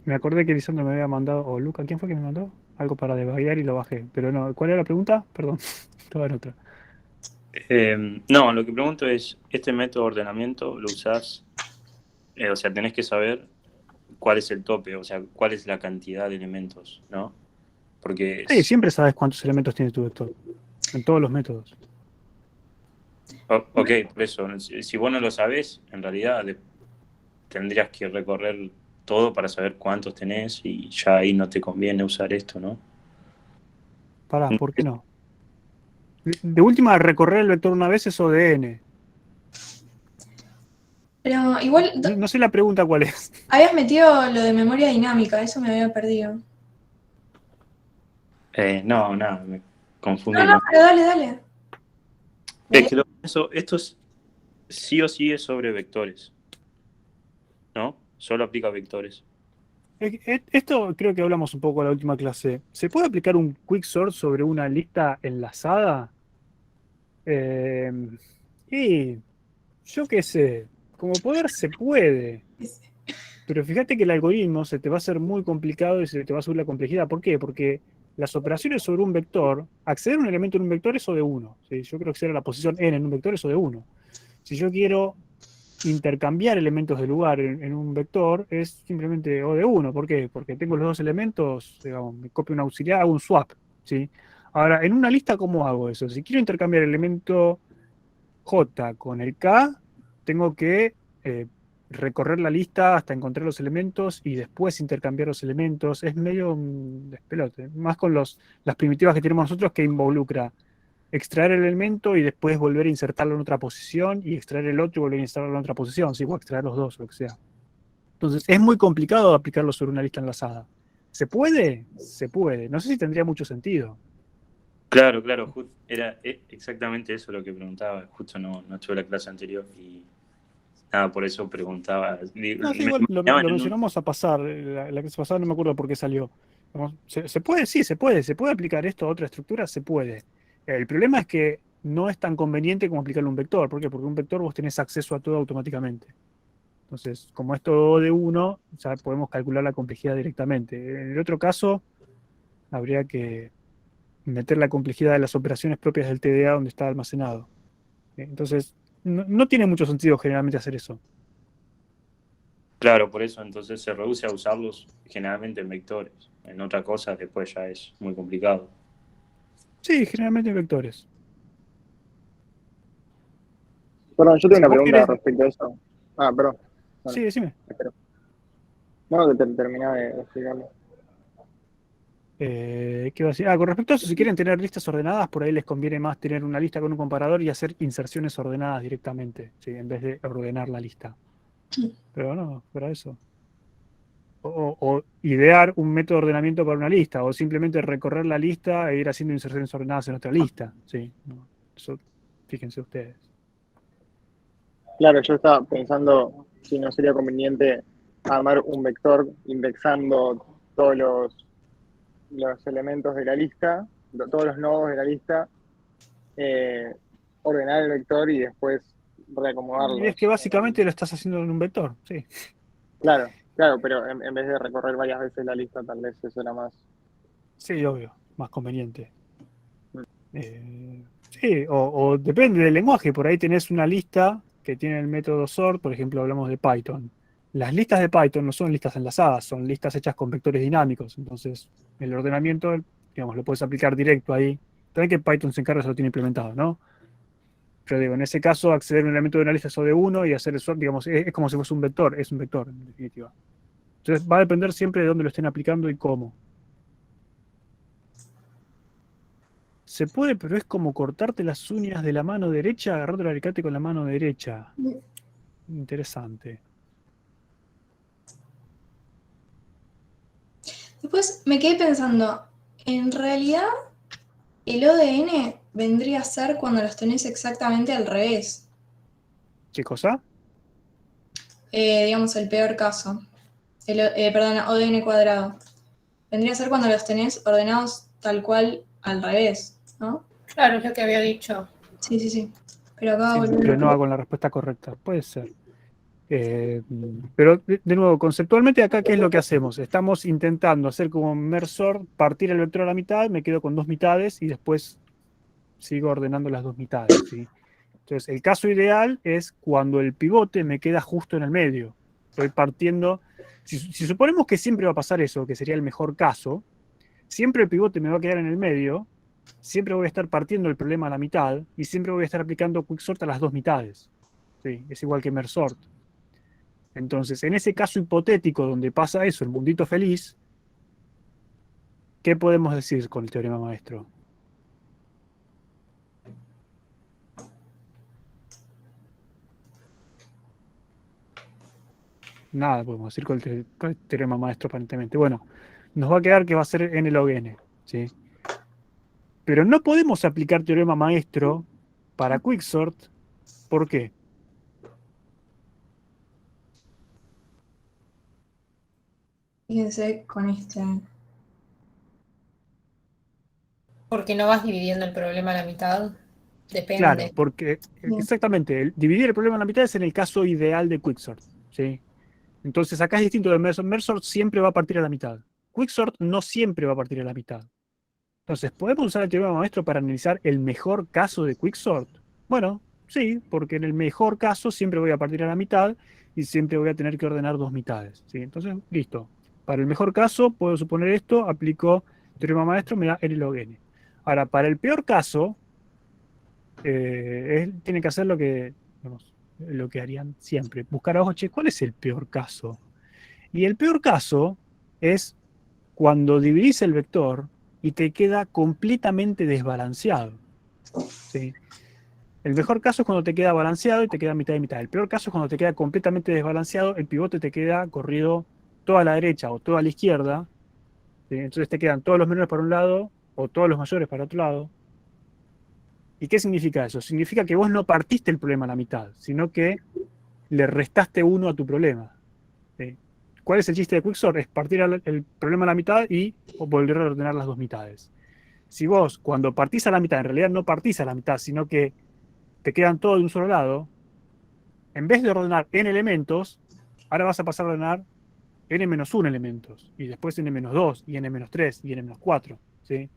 me acordé que Lisandro me había mandado, o Luca, ¿quién fue que me mandó? Algo para debuguear y lo bajé. Pero no, ¿cuál era la pregunta? Perdón, estaba en otra. No, lo que pregunto es, ¿este método de ordenamiento lo usás? O sea, tenés que saber cuál es el tope, o sea, cuál es la cantidad de elementos, ¿no? Porque, Sí, siempre sabes cuántos elementos tiene tu vector, en todos los métodos. ok, por eso, si vos no lo sabés, en realidad tendrías que recorrer todo para saber cuántos tenés y ya ahí no te conviene usar esto, ¿no? Pará, ¿por qué no? De última, recorrer el vector una vez es O de n. Pero igual, No sé la pregunta cuál es. habías metido lo de memoria dinámica, eso me había perdido. No, nada, me confundí. No, pero dale. Es que esto es, sí o sí es sobre vectores, ¿no? Solo aplica vectores. Esto creo que hablamos un poco en la última clase. ¿Se puede aplicar un quicksort sobre una lista enlazada? Y yo qué sé, como poder se puede. Pero fíjate que el algoritmo se te va a hacer muy complicado y se te va a subir la complejidad. ¿Por qué? Porque las operaciones sobre un vector, acceder a un elemento en un vector es O de 1. ¿Sí? Yo creo que acceder a la posición n en un vector es O de 1. Si yo quiero intercambiar elementos de lugar en un vector, es simplemente O de 1. ¿Por qué? Porque tengo los dos elementos, digamos, me copio un auxiliar, hago un swap. ¿Sí? Ahora, en una lista, ¿cómo hago eso? Si quiero intercambiar el elemento J con el K, tengo que recorrer la lista hasta encontrar los elementos y después intercambiar los elementos. Es medio un despelote, más con las primitivas que tenemos nosotros que involucra extraer el elemento y después volver a insertarlo en otra posición y extraer el otro y volver a insertarlo en otra posición, ¿sí? O extraer los dos, lo que sea. Entonces, es muy complicado aplicarlo sobre una lista enlazada. ¿Se puede? Se puede. No sé si tendría mucho sentido. Claro, era exactamente eso lo que preguntaba. Justo no tuve la clase anterior y nada, por eso preguntaba. No, sí, igual lo mencionamos a pasar. La clase pasada no me acuerdo por qué salió. ¿Se puede? Sí, se puede. ¿Se puede aplicar esto a otra estructura? Se puede. El problema es que no es tan conveniente como aplicarlo a un vector. ¿Por qué? Porque un vector vos tenés acceso a todo automáticamente. Entonces, como es todo de uno, ya podemos calcular la complejidad directamente. En el otro caso, habría que meter la complejidad de las operaciones propias del TDA donde está almacenado. Entonces, no tiene mucho sentido generalmente hacer eso. Claro, por eso entonces se reduce a usarlos generalmente en vectores. En otra cosa después ya es muy complicado. Sí, generalmente en vectores. Perdón, yo tengo una ¿Vos pregunta querés? respecto a eso. Ah, perdón. Bueno, Sí, decime. espero. No, que terminaba de explicarlo. ¿Qué iba a decir? Con respecto a eso, si quieren tener listas ordenadas, por ahí les conviene más tener una lista con un comparador y hacer inserciones ordenadas directamente, ¿sí? En vez de ordenar la lista. Pero no, fuera de eso. O idear un método de ordenamiento para una lista, o simplemente recorrer la lista e ir haciendo inserciones ordenadas en otra lista. ¿Sí? No, eso, fíjense ustedes. Claro, yo estaba pensando si no sería conveniente armar un vector indexando todos los elementos de la lista, todos los nodos de la lista, ordenar el vector y después Y reacomodarlos. es que básicamente lo estás haciendo en un vector, sí. Claro, pero en vez de recorrer varias veces la lista, tal vez eso era más. Sí, obvio, más conveniente. Sí, o depende del lenguaje, por ahí tenés una lista que tiene el método sort, por ejemplo, hablamos de Python. Las listas de Python no son listas enlazadas, son listas hechas con vectores dinámicos, entonces el ordenamiento, digamos, lo puedes aplicar directo ahí. También que Python se encarga, se lo tiene implementado, ¿no? Pero digo, en ese caso, acceder a un elemento de una lista de uno y hacer el sort, digamos, es como si fuese un vector, es un vector, en definitiva. Entonces va a depender siempre de dónde lo estén aplicando y cómo. Se puede, pero es como cortarte las uñas de la mano derecha, agarrarte el alicate con la mano derecha. Interesante. Después me quedé pensando, en realidad el ODN vendría a ser cuando los tenés exactamente al revés. ¿Qué cosa? Digamos el peor caso. Perdón, ODN cuadrado. Vendría a ser cuando los tenés ordenados tal cual al revés, ¿no? Claro, es lo que había dicho. Sí. Pero acá Sí, pero no hago la respuesta correcta. Puede ser. Pero, de nuevo, conceptualmente acá, ¿qué es lo que hacemos? Estamos intentando hacer como Mersor, partir el vector a la mitad, me quedo con dos mitades y después sigo ordenando las dos mitades, ¿sí? Entonces, el caso ideal es cuando el pivote me queda justo en el medio. Estoy partiendo. Si suponemos que siempre va a pasar eso, que sería el mejor caso, siempre el pivote me va a quedar en el medio, siempre voy a estar partiendo el problema a la mitad y siempre voy a estar aplicando quicksort a las dos mitades. ¿Sí? Es igual que mersort. Entonces, en ese caso hipotético donde pasa eso, el mundito feliz, ¿qué podemos decir con el teorema maestro? Nada podemos decir con el teorema maestro aparentemente. Bueno, nos va a quedar que va a ser n log n, ¿sí? Pero no podemos aplicar teorema maestro para quicksort. ¿Por qué? Fíjense con este. Porque no vas dividiendo el problema a la mitad. Depende. Claro, porque exactamente, dividir el problema en la mitad es en el caso ideal de quicksort, ¿sí? Entonces acá es distinto de mersort. Mersort siempre va a partir a la mitad. Quicksort no siempre va a partir a la mitad. Entonces, ¿podemos usar el teorema maestro para analizar el mejor caso de quicksort? Bueno, sí, porque en el mejor caso siempre voy a partir a la mitad y siempre voy a tener que ordenar dos mitades, ¿sí? Entonces, listo. Para el mejor caso, puedo suponer esto, aplico teorema maestro, me da n log n. Ahora, para el peor caso, tiene que hacer digamos, lo que harían siempre. Buscar abajo, che, ¿cuál es el peor caso? Y el peor caso es cuando dividís el vector y te queda completamente desbalanceado. ¿sí? El mejor caso es cuando te queda balanceado y te queda mitad y mitad. El peor caso es cuando te queda completamente desbalanceado, el pivote te queda corrido toda a la derecha o toda a la izquierda, ¿sí? Entonces te quedan todos los menores para un lado o todos los mayores para otro lado. ¿Y qué significa eso? Significa que vos no partiste el problema a la mitad, sino que le restaste uno a tu problema, ¿sí? ¿Cuál es el chiste de Quicksort? Es partir el problema a la mitad y volver a ordenar las dos mitades. Si vos, cuando partís a la mitad, en realidad no partís a la mitad, sino que te quedan todos de un solo lado, en vez de ordenar n elementos, ahora vas a pasar a ordenar n-1 elementos, y después n-2, y n-3, y n-4, ¿sí?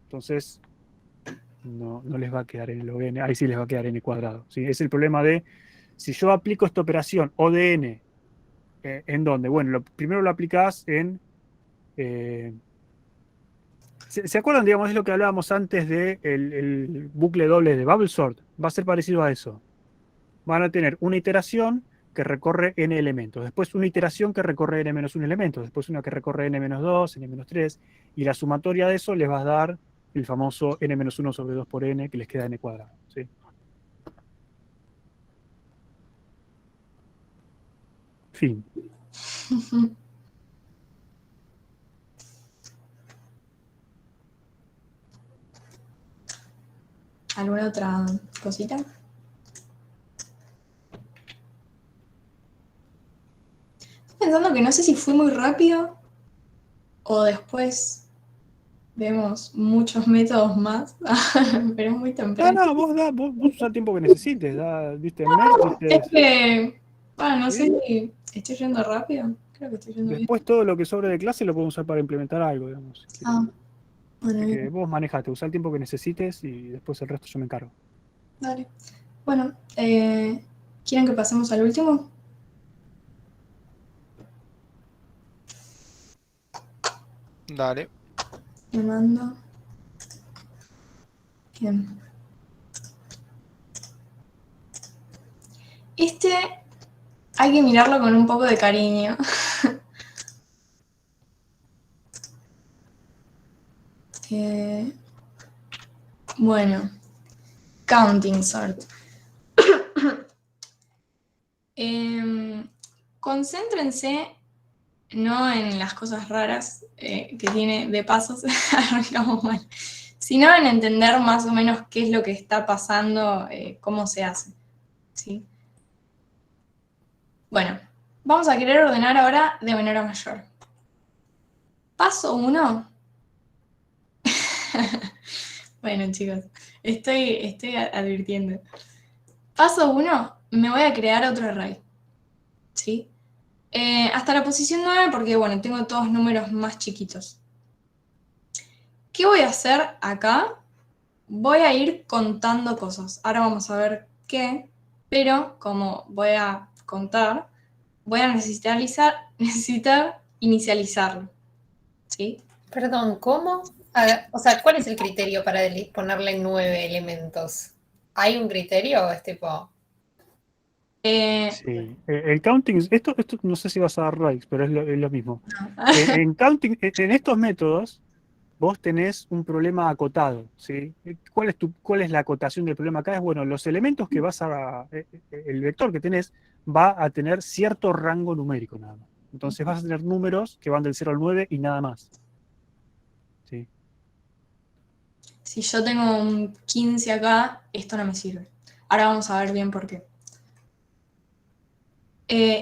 Entonces, no les va a quedar en log n, ahí sí les va a quedar n cuadrado, ¿sí? Es el problema de, si yo aplico esta operación O de n, ¿en dónde? Bueno, primero lo aplicás en... ¿se acuerdan, digamos, es lo que hablábamos antes de el bucle doble de Bubble Sort? Va a ser parecido a eso. Van a tener una iteración que recorre n elementos, después una iteración que recorre n-1 elementos, después una que recorre n-2, n-3, y la sumatoria de eso les va a dar el famoso n-1 sobre 2 por n, que les queda n cuadrado, ¿sí? Fin. ¿Alguna otra cosita? Estoy pensando que no sé si fui muy rápido o después vemos muchos métodos más, pero es muy temprano. No, vos usá el tiempo que necesites, viste, Merge, viste, Es que, bueno, no sé ¿sí? si estoy yendo rápido. Creo que estoy yendo bien. Después todo lo que sobre de clase lo podemos usar para implementar algo, digamos. Ah, bueno, Así que bien. vos manejate, usá el tiempo que necesites y después el resto yo me encargo. Dale. Bueno, ¿quieren que pasemos al último? Dale. Le mando. Bien. Este hay que mirarlo con un poco de cariño. Bueno, counting sort. Concéntrense no en las cosas raras que tiene de pasos, arrancamos mal, sino en entender más o menos qué es lo que está pasando, cómo se hace, ¿sí? Bueno, vamos a querer ordenar ahora de menor a mayor. Paso 1. Bueno, chicos, estoy advirtiendo. Paso 1, me voy a crear otro array, ¿sí? Hasta la posición 9 porque, bueno, tengo todos números más chiquitos. ¿Qué voy a hacer acá? Voy a ir contando cosas. Ahora vamos a ver qué, pero como voy a contar, voy a necesitar inicializarlo, ¿sí? Perdón, ¿cómo? O sea, ¿cuál es el criterio para ponerle 9 elementos? ¿Hay un criterio o es tipo...? Sí. El counting, esto no sé si vas a dar likes, pero es lo mismo. En counting, en estos métodos, vos tenés un problema acotado, ¿sí? ¿Cuál es la acotación del problema acá? Es, bueno, los elementos que el vector que tenés va a tener cierto rango numérico nada más. Entonces vas a tener números que van del 0 al 9 y nada más. ¿Sí? Si yo tengo un 15 acá, esto no me sirve. Ahora vamos a ver bien por qué.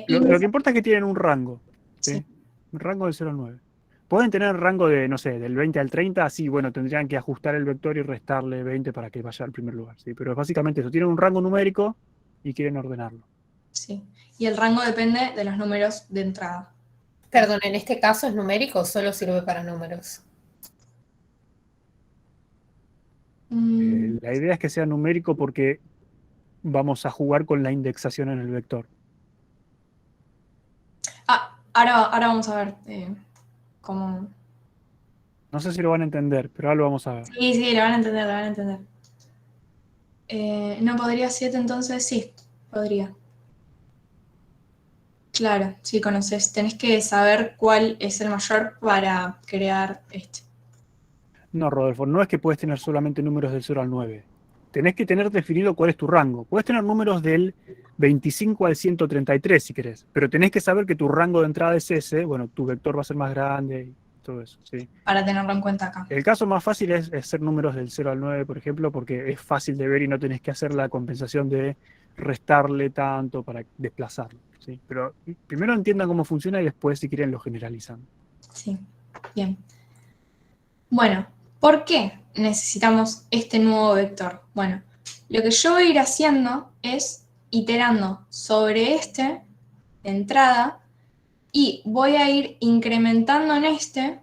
Lo que importa es que tienen un rango, ¿sí? Sí. Un rango del 0 al 9. Pueden tener rango de, no sé, del 20 al 30, sí, bueno, tendrían que ajustar el vector y restarle 20 para que vaya al primer lugar, ¿sí? Pero es básicamente eso, tienen un rango numérico y quieren ordenarlo. Sí. Y el rango depende de los números de entrada. Perdón, ¿en este caso es numérico o solo sirve para números? La idea es que sea numérico porque vamos a jugar con la indexación en el vector. Ahora vamos a ver cómo... No sé si lo van a entender, pero ahora lo vamos a ver. Sí, lo van a entender, lo van a entender. ¿No podría 7 entonces? Sí, podría. Claro, sí, conoces. Tenés que saber cuál es el mayor para crear este. No, Rodolfo, no es que puedes tener solamente números del 0 al 9. tenés que tener definido cuál es tu rango. Puedes tener números del 25 al 133 si querés, pero tenés que saber que tu rango de entrada es ese, bueno, tu vector va a ser más grande y todo eso, ¿sí? Para tenerlo en cuenta acá. El caso más fácil es hacer números del 0 al 9, por ejemplo, porque es fácil de ver y no tenés que hacer la compensación de restarle tanto para desplazarlo, ¿sí? Pero primero entiendan cómo funciona y después, si quieren, lo generalizan. Sí, bien. Bueno, ¿por qué necesitamos este nuevo vector? Bueno, lo que yo voy a ir haciendo es iterando sobre este de entrada y voy a ir incrementando en este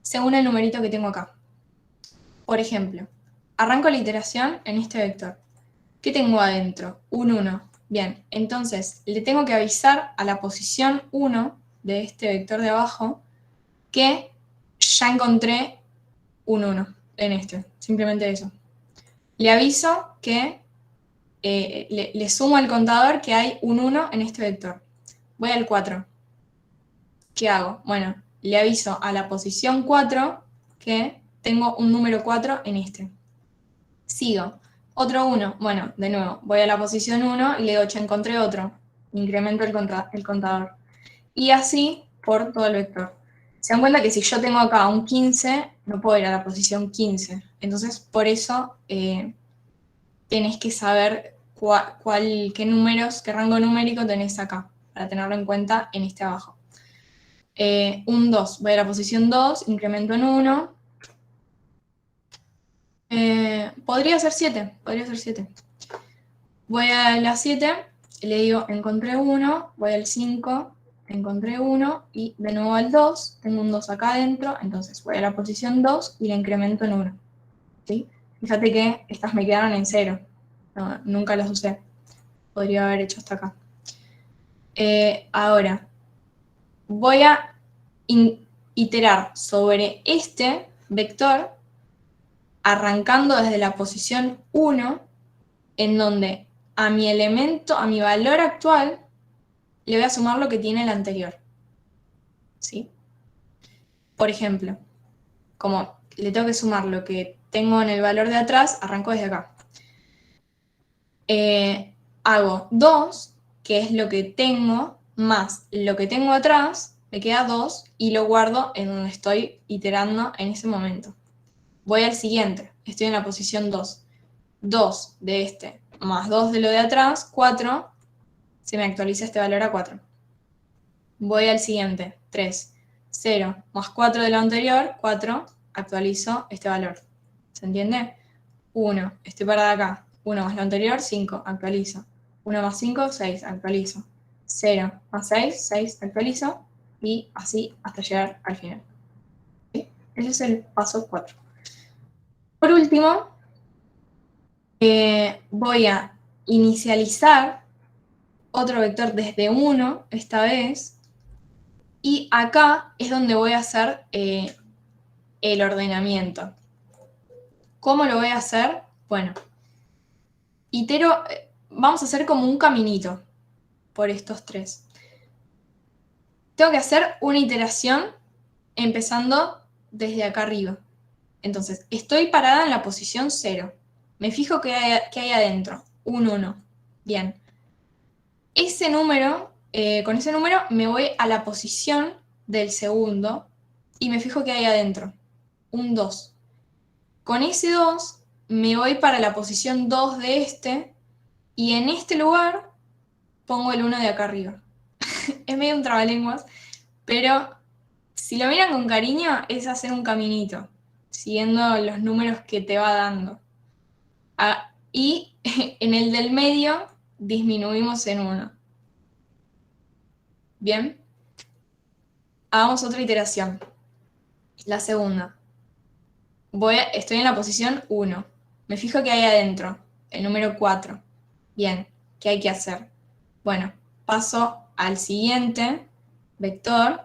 según el numerito que tengo acá. Por ejemplo, arranco la iteración en este vector. ¿Qué tengo adentro? Un 1. Bien, entonces le tengo que avisar a la posición 1 de este vector de abajo que ya encontré un 1 en este. Simplemente eso. Le aviso que le sumo al contador que hay un 1 en este vector. Voy al 4. ¿Qué hago? Bueno, le aviso a la posición 4 que tengo un número 4 en este. Sigo. Otro 1. Bueno, de nuevo, voy a la posición 1 y le digo, ya encontré otro. Incremento el contador. Y así por todo el vector. Se dan cuenta que si yo tengo acá un 15, no puedo ir a la posición 15. Entonces, por eso tenés que saber qué números, qué rango numérico tenés acá, para tenerlo en cuenta en este abajo. Un 2, voy a la posición 2, incremento en 1. Podría ser 7, podría ser 7. Voy a la 7, le digo, encontré 1, voy al 5, encontré 1, y de nuevo al 2, tengo un 2 acá adentro, entonces voy a la posición 2 y le incremento en 1. ¿Sí? Fíjate que estas me quedaron en 0. No, nunca las usé. Podría haber hecho hasta acá. Ahora, voy a iterar sobre este vector arrancando desde la posición 1, en donde a mi elemento, a mi valor actual, le voy a sumar lo que tiene el anterior. ¿Sí? Por ejemplo, como le tengo que sumar lo que tengo en el valor de atrás, arranco desde acá. Hago 2, que es lo que tengo, más lo que tengo atrás, me queda 2, y lo guardo en donde estoy iterando en ese momento. Voy al siguiente, estoy en la posición 2. 2 de este más 2 de lo de atrás, 4, se me actualiza este valor a 4. Voy al siguiente, 3. 0 más 4 de lo anterior, 4, actualizo este valor. ¿Se entiende? 1, estoy parada acá. 1 más lo anterior, 5, actualizo. 1 más 5, 6, actualizo. 0 más 6, 6, actualizo. Y así hasta llegar al final. ¿Sí? Ese es el paso 4. Por último, voy a inicializar otro vector desde 1, esta vez. Y acá es donde voy a hacer el ordenamiento. ¿Cómo lo voy a hacer? Bueno, itero, vamos a hacer como un caminito por estos 3. Tengo que hacer una iteración empezando desde acá arriba. Entonces, estoy parada en la posición 0. Me fijo que hay adentro, un 1. Bien. Ese número, con ese número me voy a la posición del segundo y me fijo que hay adentro, un 2. Con ese 2 me voy para la posición 2 de este y en este lugar pongo el 1 de acá arriba. Es medio un trabalenguas, pero si lo miran con cariño es hacer un caminito, siguiendo los números que te va dando. Y en el del medio disminuimos en 1. Bien. Hagamos otra iteración. La segunda. Estoy en la posición 1. Me fijo que hay adentro, el número 4. Bien, ¿qué hay que hacer? Bueno, paso al siguiente vector,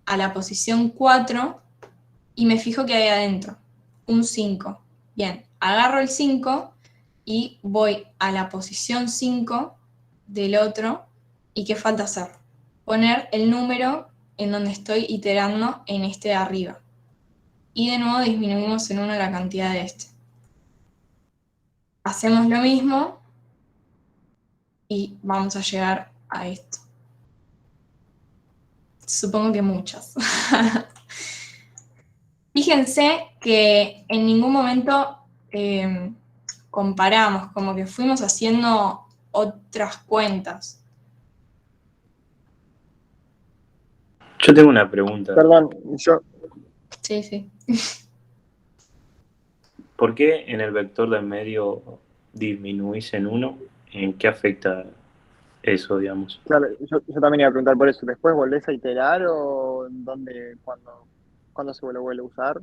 a la posición 4, y me fijo que hay adentro, un 5. Bien, agarro el 5 y voy a la posición 5 del otro, ¿y qué falta hacer? Poner el número en donde estoy iterando en este de arriba. Y de nuevo disminuimos en 1 la cantidad de este. hacemos lo mismo y vamos a llegar a esto. Supongo que muchas. Fíjense que en ningún momento comparamos, como que fuimos haciendo otras cuentas. Yo tengo una pregunta. Perdón, yo, Sí, sí. ¿Por qué en el vector del medio disminuís en 1? ¿En qué afecta eso, digamos? claro, yo también iba a preguntar por eso. ¿Después volvés a iterar o dónde, cuándo se vuelve a usar?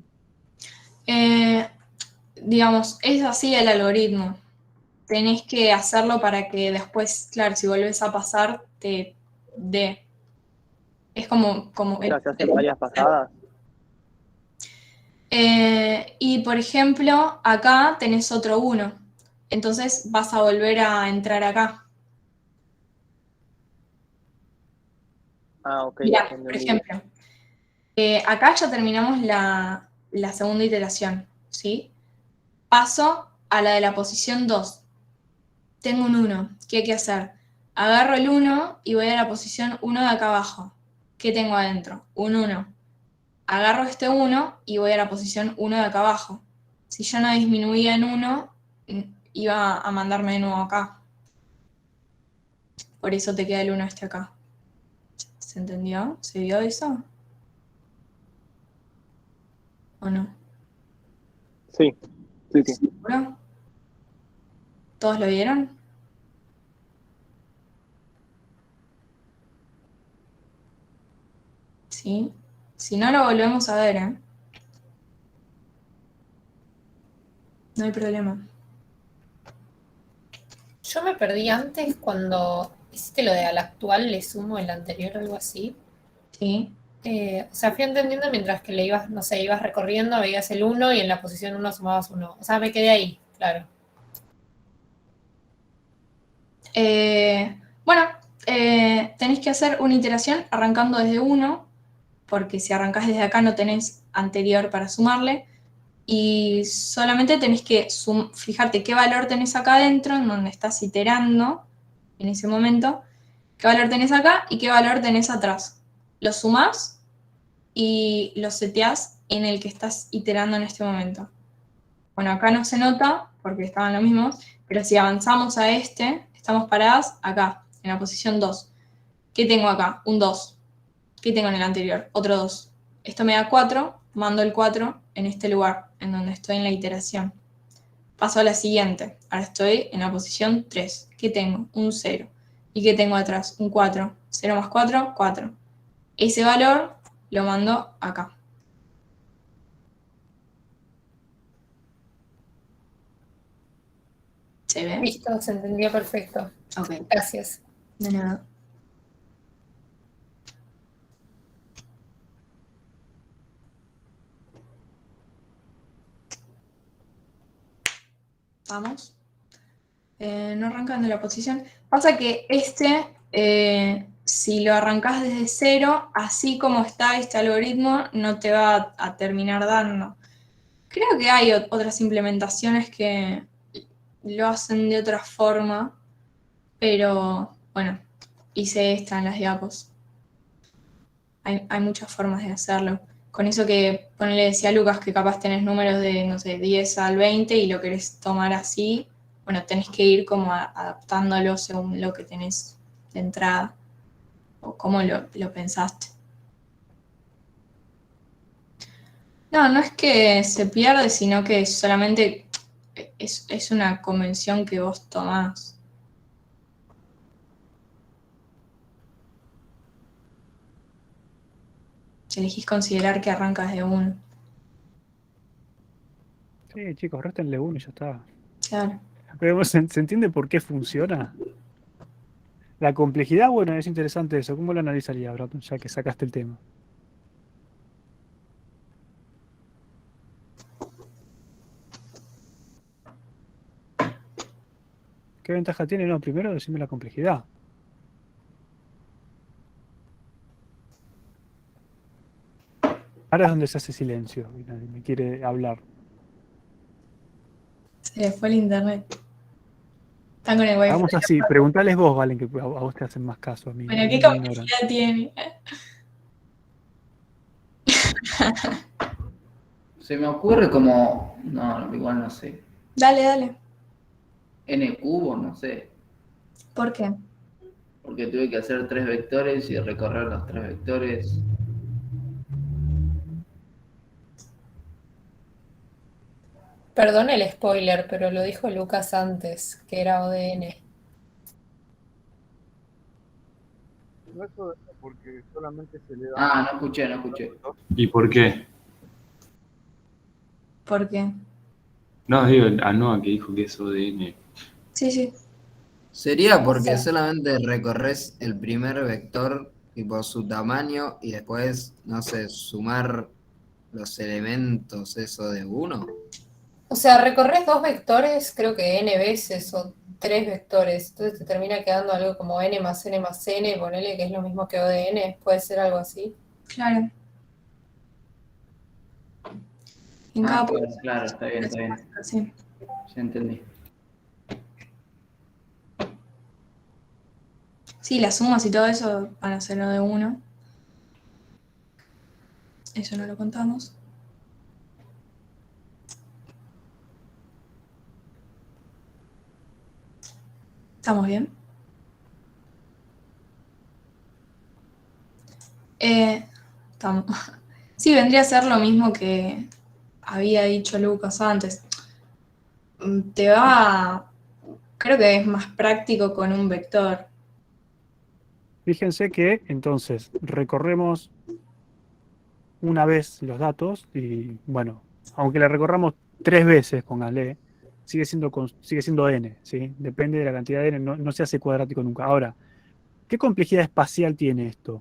Digamos, es así el algoritmo. Tenés que hacerlo para que después, claro, si volvés a pasar, te dé. Es como O sea, se hacen varias pasadas. y por ejemplo, acá tenés otro 1. Entonces vas a volver a entrar acá. Ah, ok, Mirá, por entendido. ejemplo, acá ya terminamos la segunda iteración, ¿sí? Paso a la de la posición 2. Tengo un 1. ¿Qué hay que hacer? Agarro el 1 y voy a la posición 1 de acá abajo. ¿Qué tengo adentro? Un 1. Agarro este 1 y voy a la posición 1 de acá abajo. Si yo no disminuía en 1, iba a mandarme de nuevo acá. Por eso te queda el 1 este acá. ¿Se entendió? ¿Se vio eso? ¿O no? Sí, sí, sí. ¿Seguro? ¿Todos lo vieron? Sí. Si no, lo volvemos a ver, ¿eh? No hay problema. Yo me perdí antes cuando hiciste lo de al actual le sumo el anterior o algo así. Sí. O sea, fui entendiendo mientras que le ibas, no sé, ibas recorriendo, veías el 1 y en la posición 1 sumabas 1. O sea, me quedé ahí, claro. Bueno, tenéis que hacer una iteración arrancando desde 1, porque si arrancás desde acá no tenés anterior para sumarle, y solamente tenés que fijarte qué valor tenés acá adentro, en donde estás iterando en ese momento, qué valor tenés acá y qué valor tenés atrás. Lo sumás y lo seteás en el que estás iterando en este momento. Bueno, acá no se nota porque estaban lo mismo, pero si avanzamos a este, estamos paradas acá, en la posición 2. ¿Qué tengo acá? Un 2. ¿Qué tengo en el anterior? Otro 2. Esto me da 4, mando el 4 en este lugar, en donde estoy en la iteración. Paso a la siguiente. Ahora estoy en la posición 3. ¿Qué tengo? Un 0. ¿Y qué tengo atrás? Un 4. 0 más 4, 4. Ese valor lo mando acá. ¿Se ve? Listo, se entendió perfecto. Ok. Gracias. De nada. Vamos. No arrancan de la posición. Pasa que si lo arrancas desde 0, así como está este algoritmo, no te va a terminar dando. Creo que hay otras implementaciones que lo hacen de otra forma, pero bueno, hice esta en las diapos. Hay muchas formas de hacerlo. Con eso que le decía a Lucas que capaz tenés números de, no sé, 10 al 20 y lo querés tomar así, bueno, tenés que ir como adaptándolo según lo que tenés de entrada o cómo lo pensaste. No, no es que se pierde, sino que solamente es una convención que vos tomás. Elegís considerar que arrancas de 1. Sí, chicos, réstenle 1 y ya está. Claro. Pero, ¿se entiende por qué funciona? La complejidad, bueno, es interesante eso. ¿Cómo lo analizaría, Bratton, ya que sacaste el tema? ¿Qué ventaja tiene? No, primero decime la complejidad. Ahora es donde se hace silencio y nadie me quiere hablar. Se le fue el internet. Están con el wifi. Vamos así, preguntales vos, Valen, que a vos te hacen más caso a mí. Pero qué me ignoran. complejidad tiene. Se me ocurre como. No, igual no sé. Dale. N cubo, no sé. ¿Por qué? Porque tuve que hacer 3 vectores y recorrer los 3 vectores. Perdón el spoiler, pero lo dijo Lucas antes, que era ODN. No es ODN porque solamente se le da. Ah, no escuché. ¿Y por qué? ¿Por qué? No, digo a Noah que dijo que es ODN. Sí. Sería porque solamente recorres el primer vector y por su tamaño y después, no sé, sumar los elementos eso de uno. O sea, recorres 2 vectores, creo que n veces, o 3 vectores. Entonces te termina quedando algo como n más n más n, ponele que es lo mismo que ODN. Puede ser algo así. Claro. En cada Claro, está bien. Sí. Ya entendí. Sí, las sumas y todo eso van a ser lo de 1. Eso no lo contamos. ¿Estamos bien? Estamos. Sí, vendría a ser lo mismo que había dicho Lucas antes. Creo que es más práctico con un vector. Fíjense que entonces recorremos una vez los datos y, bueno, aunque la recorramos 3 veces, póngale, sigue siendo n, ¿sí? Depende de la cantidad de n, no se hace cuadrático nunca. Ahora, ¿qué complejidad espacial tiene esto?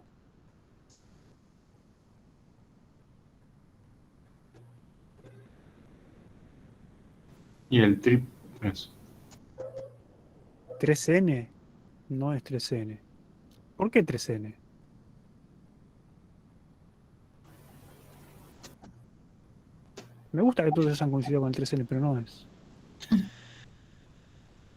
Y el trip. 3n no es 3n. ¿Por qué 3n? Me gusta que todos hayan coincidido con el 3n, pero no es.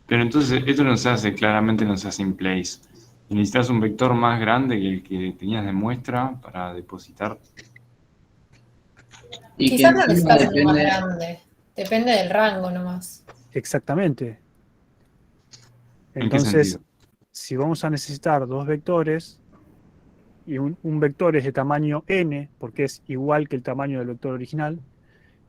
Pero entonces esto no se hace, claramente no se hace in place. Y necesitas un vector más grande que el que tenías de muestra para depositar. Y que Quizás no encima necesitas uno más depende. grande. Depende del rango nomás. Exactamente. ¿En qué Entonces, sentido? si vamos a necesitar 2 vectores, y un vector es de tamaño n, porque es igual que el tamaño del vector original,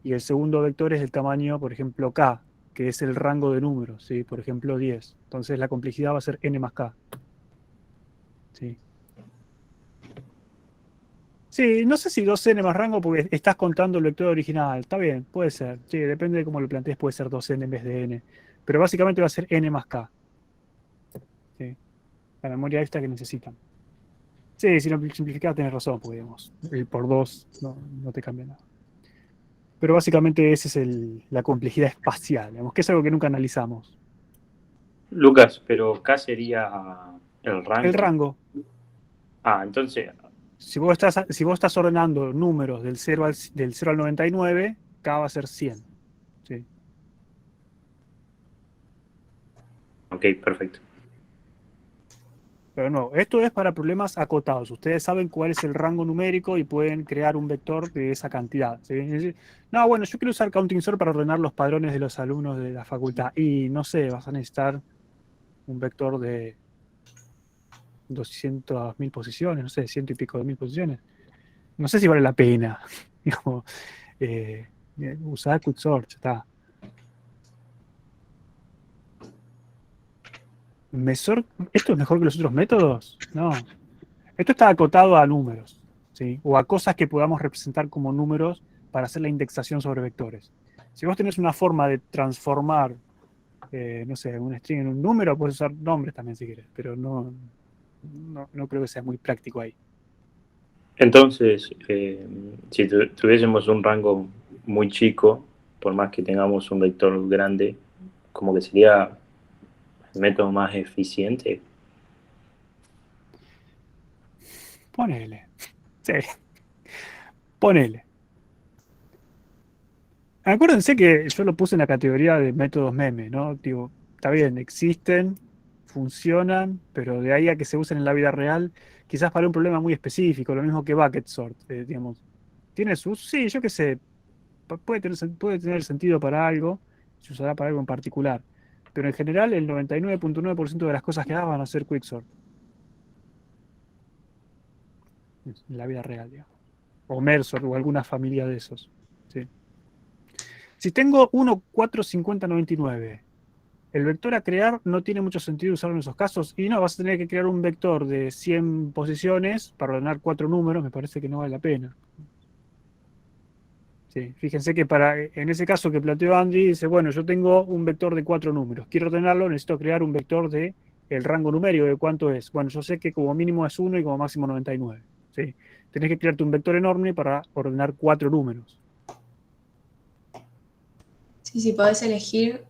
y el segundo vector es del tamaño, por ejemplo, k, que es el rango de números, ¿sí? Por ejemplo, 10. Entonces la complejidad va a ser n más k. ¿Sí? Sí, no sé si 2n más rango porque estás contando el vector original. Está bien, puede ser. Sí, depende de cómo lo plantees, puede ser 2n en vez de n. Pero básicamente va a ser n más k. ¿Sí? La memoria extra que necesitan. Sí, si lo simplificás tenés razón, porque digamos, el por 2 no te cambia nada. Pero básicamente esa es la complejidad espacial, digamos, que es algo que nunca analizamos. Lucas, pero K sería el rango. El rango. Entonces, Si vos estás ordenando números del 0 al 99, K va a ser 100. ¿Sí? ok, perfecto. Pero no, esto es para problemas acotados. Ustedes saben cuál es el rango numérico y pueden crear un vector de esa cantidad. ¿Sí? No, bueno, yo quiero usar Counting Sort para ordenar los padrones de los alumnos de la facultad. Y no sé, vas a necesitar un vector de 200.000 posiciones, no sé, 100 y pico de mil posiciones. No sé si vale la pena. Digamos, usar Quicksort, ya está. ¿Esto es mejor que los otros métodos? No. Esto está acotado a números, ¿sí? O a cosas que podamos representar como números para hacer la indexación sobre vectores. Si vos tenés una forma de transformar, no sé, un string en un número, puedes usar nombres también si quieres, pero no creo que sea muy práctico ahí. Entonces, si tuviésemos un rango muy chico, por más que tengamos un vector grande, como que sería el método más eficiente. Ponele. Sí. Ponele. Acuérdense que yo lo puse en la categoría de métodos meme, ¿no? Digo, está bien, existen, funcionan, pero de ahí a que se usen en la vida real, quizás para un problema muy específico, lo mismo que bucket sort, digamos. ¿Tiene su uso? Sí, yo qué sé, puede tener sentido para algo, se usará para algo en particular. Pero en general, el 99.9% de las cosas que hagas van a ser quicksort. En la vida real, digamos. O mersort o alguna familia de esos. ¿Sí? Si tengo 1, 4, 50, 99, el vector a crear no tiene mucho sentido usarlo en esos casos. Y no, vas a tener que crear un vector de 100 posiciones para ordenar 4 números. Me parece que no vale la pena. Sí, fíjense que en ese caso que planteó Andy, dice, bueno, yo tengo un vector de 4 números. Quiero ordenarlo, necesito crear un vector de el rango numérico de cuánto es. Bueno, yo sé que como mínimo es 1 y como máximo 99. ¿Sí? Tenés que crearte un vector enorme para ordenar 4 números. Sí, sí, podés elegir,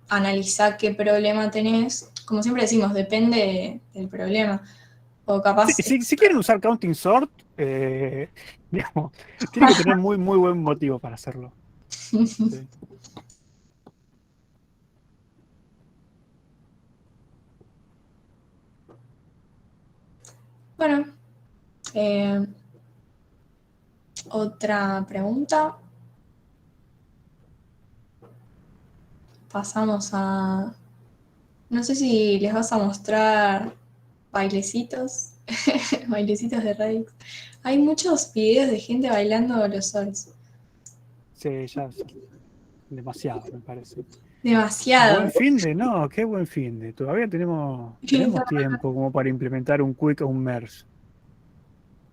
analizar qué problema tenés. Como siempre decimos, depende del problema. O capaz... Si quieren usar counting sort, digamos, tiene que tener muy, muy buen motivo para hacerlo. Sí. Bueno, otra pregunta. Pasamos a... No sé si les vas a mostrar bailecitos, bailecitos de Radix. Hay muchos videos de gente bailando los sols. Sí, ya es demasiado, me parece. Demasiado. Buen finde, no, qué buen finde. Todavía tenemos tiempo como para implementar un quick o un merge.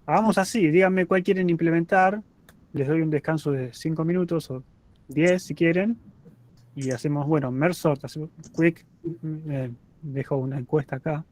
Hagamos así, díganme cuál quieren implementar. Les doy un descanso de 5 minutos o 10 si quieren. Y hacemos, bueno, merge sort, hacemos quick. Dejo una encuesta acá.